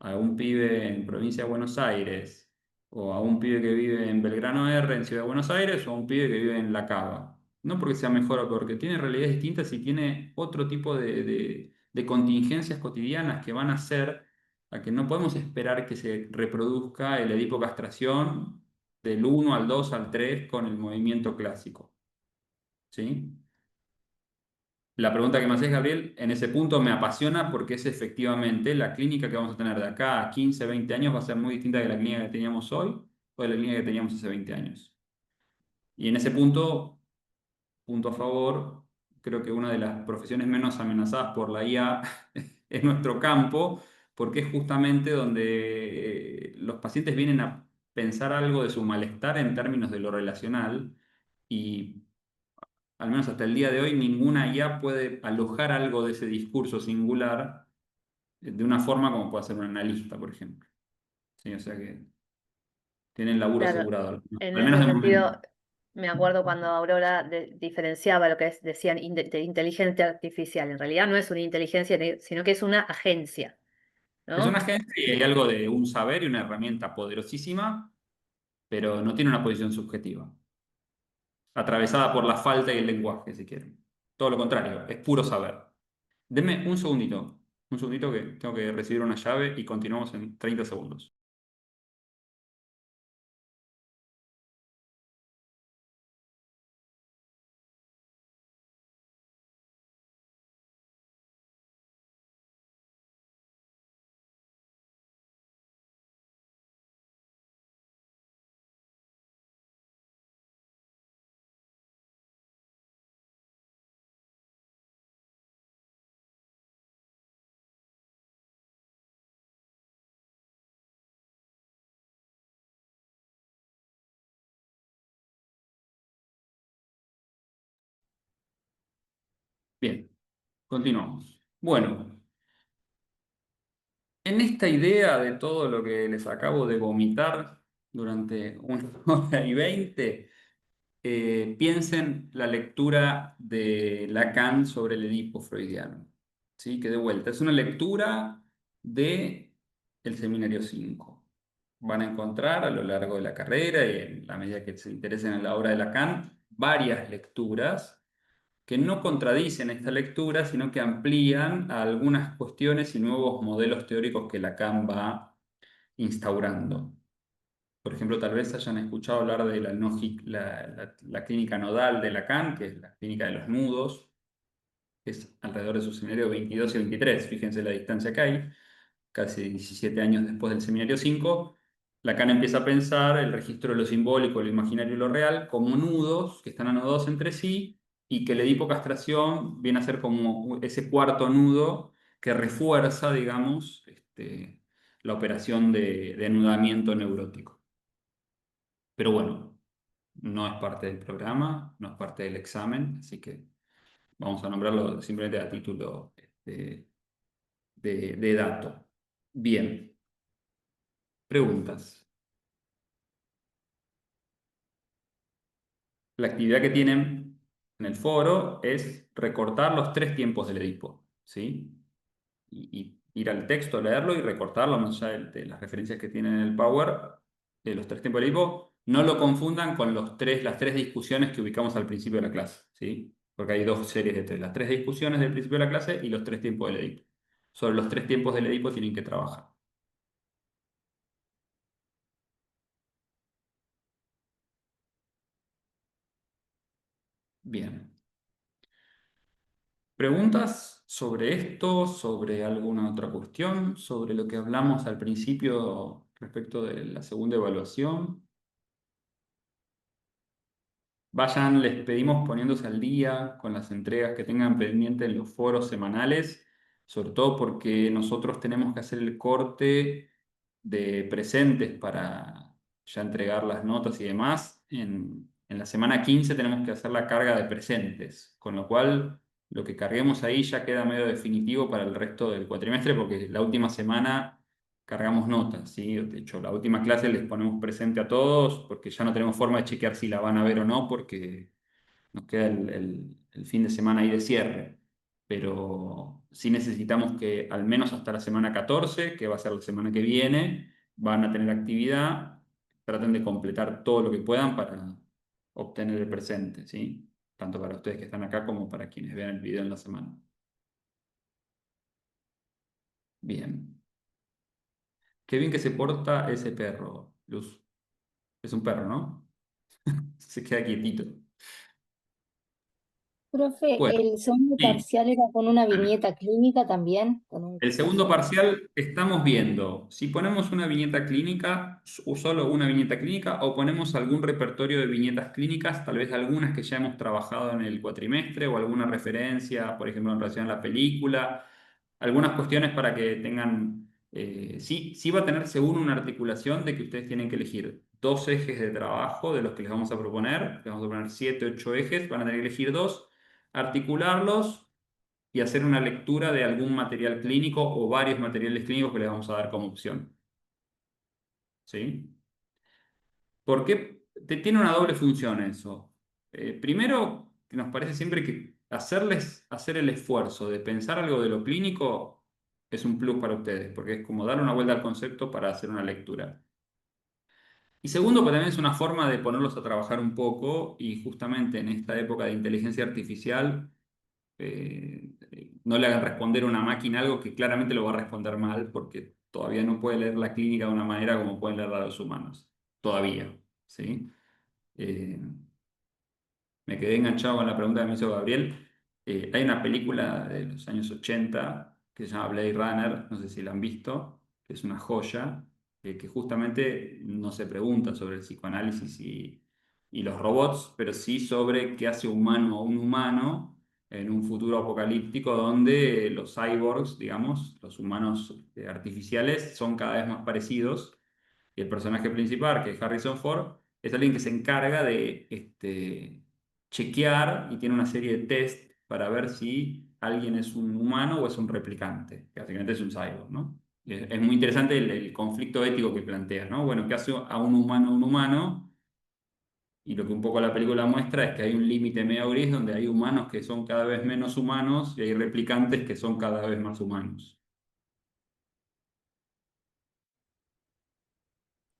a un pibe en provincia de Buenos Aires, o a un pibe que vive en Belgrano R, en Ciudad de Buenos Aires, o a un pibe que vive en La Cava. No porque sea mejor o peor, porque tiene realidades distintas y tiene otro tipo de contingencias cotidianas que van a hacer a que no podemos esperar que se reproduzca el Edipo castración del 1 al 2 al 3 con el movimiento clásico. ¿Sí? La pregunta que me haces, Gabriel, en ese punto me apasiona porque es efectivamente la clínica que vamos a tener de acá a 15, 20 años va a ser muy distinta de la clínica que teníamos hoy o de la clínica que teníamos hace 20 años. Y en ese punto, punto a favor, creo que una de las profesiones menos amenazadas por la IA es nuestro campo, porque es justamente donde los pacientes vienen a pensar algo de su malestar en términos de lo relacional y al menos hasta el día de hoy, ninguna IA puede alojar algo de ese discurso singular de una forma como puede ser un analista, por ejemplo. ¿Sí? O sea que tienen laburo Claro, asegurado, en al menos ese de momento. sentido, me acuerdo cuando Aurora diferenciaba lo que decían de inteligencia artificial. En realidad no es una inteligencia, sino que es una agencia, Es una ¿no? agencia y hay algo de un saber y una herramienta poderosísima, pero no tiene una posición subjetiva, atravesada por la falta y el lenguaje, si quieren. Todo lo contrario, es puro saber. Denme un segundito que tengo que recibir una llave y continuamos en 30 segundos. Bien, continuamos. Bueno, en esta idea de todo lo que les acabo de vomitar durante 1 hora y 20, piensen la lectura de Lacan sobre el Edipo freudiano. ¿Sí? Que de vuelta, es una lectura de el Seminario 5. Van a encontrar a lo largo de la carrera y en la medida que se interesen en la obra de Lacan, varias lecturas que no contradicen esta lectura, sino que amplían a algunas cuestiones y nuevos modelos teóricos que Lacan va instaurando. Por ejemplo, tal vez hayan escuchado hablar de la clínica nodal de Lacan, que es la clínica de los nudos, que es alrededor de su seminario 22 y 23. Fíjense la distancia que hay, casi 17 años después del seminario 5. Lacan empieza a pensar el registro de lo simbólico, lo imaginario y lo real como nudos que están anodados entre sí y que la edipocastración viene a ser como ese cuarto nudo que refuerza, digamos, la operación de anudamiento neurótico. Pero bueno, no es parte del programa, no es parte del examen, así que vamos a nombrarlo simplemente a título de dato. Bien, preguntas. La actividad que tienen en el foro es recortar los 3 tiempos del Edipo, ¿sí? Y ir al texto, leerlo y recortarlo, más allá de las referencias que tienen en el Power, de los 3 tiempos del Edipo. No lo confundan con las 3 discusiones que ubicamos al principio de la clase, ¿sí? Porque hay 2 series de 3, las 3 discusiones del principio de la clase y los 3 tiempos del Edipo. Sobre los 3 tiempos del Edipo tienen que trabajar. Bien. ¿Preguntas sobre esto, sobre alguna otra cuestión, sobre lo que hablamos al principio respecto de la segunda evaluación? Vayan, les pedimos poniéndose al día con las entregas que tengan pendiente en los foros semanales, sobre todo porque nosotros tenemos que hacer el corte de presentes para ya entregar las notas y demás. En la semana 15 tenemos que hacer la carga de presentes, con lo cual lo que carguemos ahí ya queda medio definitivo para el resto del cuatrimestre, porque la última semana cargamos notas, ¿sí? De hecho, la última clase les ponemos presente a todos, porque ya no tenemos forma de chequear si la van a ver o no, porque nos queda el fin de semana ahí de cierre. Pero sí necesitamos que al menos hasta la semana 14, que va a ser la semana que viene, van a tener actividad. Traten de completar todo lo que puedan para obtener el presente, ¿sí? Tanto para ustedes que están acá como para quienes vean el video en la semana. Bien. Qué bien que se porta ese perro, Luz. Es un perro, ¿no? Se queda quietito. Profe, Bueno, el segundo sí. parcial era con una viñeta clínica también, con un El segundo caso. parcial estamos viendo si ponemos una viñeta clínica, o solo una viñeta clínica, o ponemos algún repertorio de viñetas clínicas, tal vez algunas que ya hemos trabajado en el cuatrimestre, o alguna referencia, por ejemplo, en relación a la película, algunas cuestiones para que tengan, sí, sí va a tener según una articulación de que ustedes tienen que elegir 2 ejes de trabajo de los que les vamos a proponer, les vamos a proponer 7, 8 ejes, van a tener que elegir 2, articularlos y hacer una lectura de algún material clínico o varios materiales clínicos que les vamos a dar como opción. ¿Sí? ¿Por qué? Tiene una doble función eso. Primero, que nos parece siempre que hacer el esfuerzo de pensar algo de lo clínico es un plus para ustedes, porque es como dar una vuelta al concepto para hacer una lectura. Y segundo, que también es una forma de ponerlos a trabajar un poco y justamente en esta época de inteligencia artificial, no le hagan responder a una máquina algo que claramente lo va a responder mal porque todavía no puede leer la clínica de una manera como pueden leerla los humanos. Todavía, ¿sí? Eh, Me quedé enganchado con la pregunta que me hizo Gabriel. Hay una película de los años 80 que se llama Blade Runner, no sé si la han visto, que es una joya, que justamente no se pregunta sobre el psicoanálisis y los robots, pero sí sobre qué hace humano a un humano en un futuro apocalíptico donde los cyborgs, digamos, los humanos artificiales, son cada vez más parecidos. Y el personaje principal, que es Harrison Ford, es alguien que se encarga de chequear y tiene una serie de test para ver si alguien es un humano o es un replicante, que básicamente es un cyborg, ¿no? Es muy interesante el conflicto ético que plantea, ¿no? Bueno, ¿qué hace a un humano a un humano? Y lo que un poco la película muestra es que hay un límite medio gris donde hay humanos que son cada vez menos humanos y hay replicantes que son cada vez más humanos.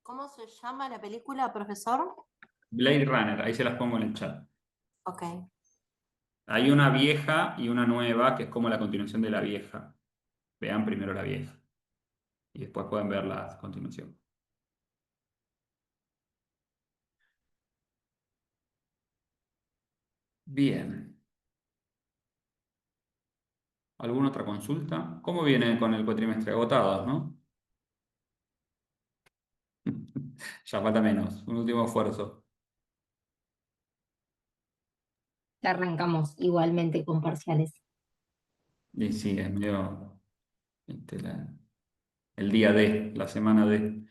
¿Cómo se llama la película, profesor? Blade Runner, ahí se las pongo en el chat. Ok. Hay una vieja y una nueva que es como la continuación de la vieja. Vean primero la vieja y después pueden ver la continuación. Bien. ¿Alguna otra consulta? ¿Cómo viene con el cuatrimestre? Agotados, ¿no? Ya falta menos. Un último esfuerzo. Ya arrancamos igualmente con parciales. Y sí, es medio el día D, la semana D.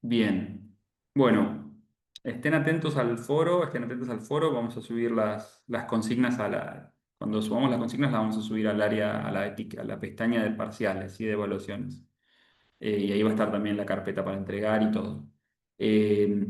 Bien. Bueno, estén atentos al foro, estén atentos al foro. Vamos a subir las consignas Cuando subamos las consignas, las vamos a subir al área, a la pestaña de parciales y de evaluaciones. Y ahí va a estar también la carpeta para entregar y todo. Eh,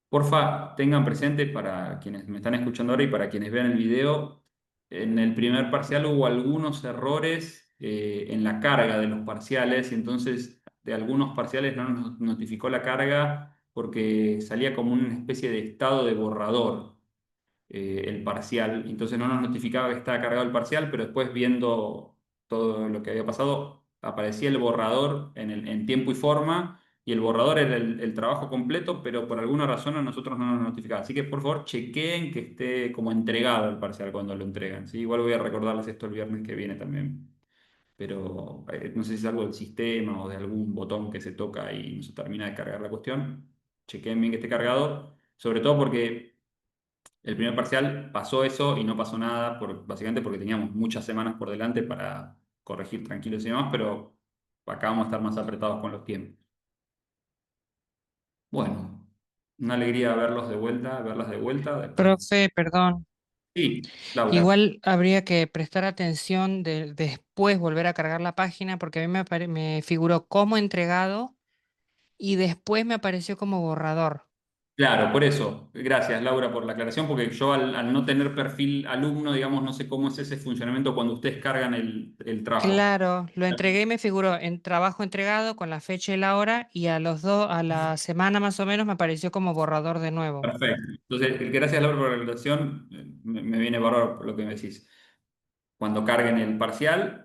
Porfa, tengan presente para quienes me están escuchando ahora y para quienes vean el video, en el primer parcial hubo algunos errores en la carga de los parciales y entonces de algunos parciales no nos notificó la carga porque salía como una especie de estado de borrador el parcial, entonces no nos notificaba que estaba cargado el parcial, pero después viendo todo lo que había pasado, aparecía el borrador en tiempo y forma, y el borrador era el trabajo completo, pero por alguna razón a nosotros no nos notificaba. Así que por favor chequeen que esté como entregado el parcial cuando lo entregan, ¿sí? Igual voy a recordarles esto el viernes que viene también. Pero no sé si es algo del sistema o de algún botón que se toca y no se termina de cargar la cuestión. Chequeen bien que esté cargado, sobre todo porque el primer parcial pasó eso y no pasó nada, básicamente porque teníamos muchas semanas por delante para corregir tranquilos y demás, pero acá vamos a estar más apretados con los tiempos. Bueno, una alegría verlos de vuelta, verlas de vuelta. Profe, perdón. Sí, Laura. Igual habría que prestar atención de después volver a cargar la página porque a mí me figuró como entregado y después me apareció como borrador. Claro, por eso. Gracias, Laura, por la aclaración, porque yo al no tener perfil alumno, digamos, no sé cómo es ese funcionamiento cuando ustedes cargan el trabajo. Claro, lo entregué y me figuró en trabajo entregado con la fecha y la hora y a la semana más o menos me apareció como borrador de nuevo. Perfecto. Entonces, gracias, Laura, por la aclaración. Me viene bárbaro por lo que me decís. Cuando carguen el parcial,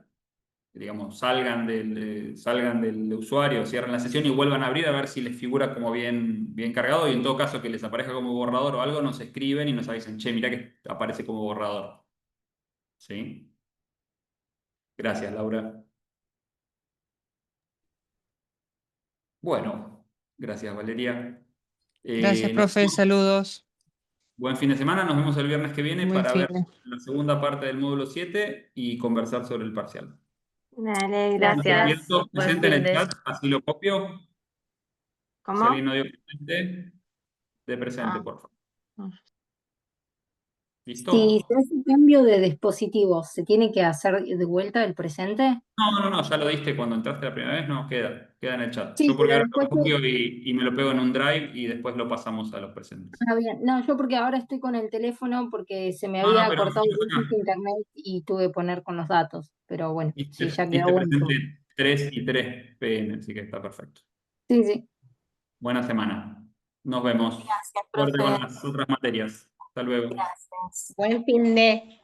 digamos, salgan del usuario, cierren la sesión y vuelvan a abrir a ver si les figura como bien cargado y en todo caso que les aparezca como borrador o algo, nos escriben y nos avisen, che, mirá que aparece como borrador. ¿Sí? Gracias, Laura. Bueno, gracias, Valeria. Gracias, Nos profe, vemos. saludos. Buen fin de semana, nos vemos el viernes que viene Buen para fin. ver la segunda parte del módulo 7 y conversar sobre el parcial. Dale, No se gracias. Gracias. olviden Buen presente en fin el de. chat, así lo copio. Si ¿Cómo? alguien no dio presente, de presente, Ah. por favor. ¿Listo? Si se hace cambio de dispositivo, ¿se tiene que hacer de vuelta el presente? No, ya lo diste cuando entraste la primera vez, no, queda en el chat. Sí, Yo porque pero ahora después lo copio y me lo pego en un drive y después lo pasamos a los presentes. bien. No, yo porque ahora estoy con el teléfono porque se me No, había pero cortado nosotros el acá. internet y tuve que poner con los datos. Pero bueno, sí, ya quedó Diste vuelto. presente 3 y 3 PM, así que está perfecto. Sí, sí. Buena semana. Nos vemos. Gracias, Suerte con profe. las otras materias. Hasta luego. Gracias. Buen fin de.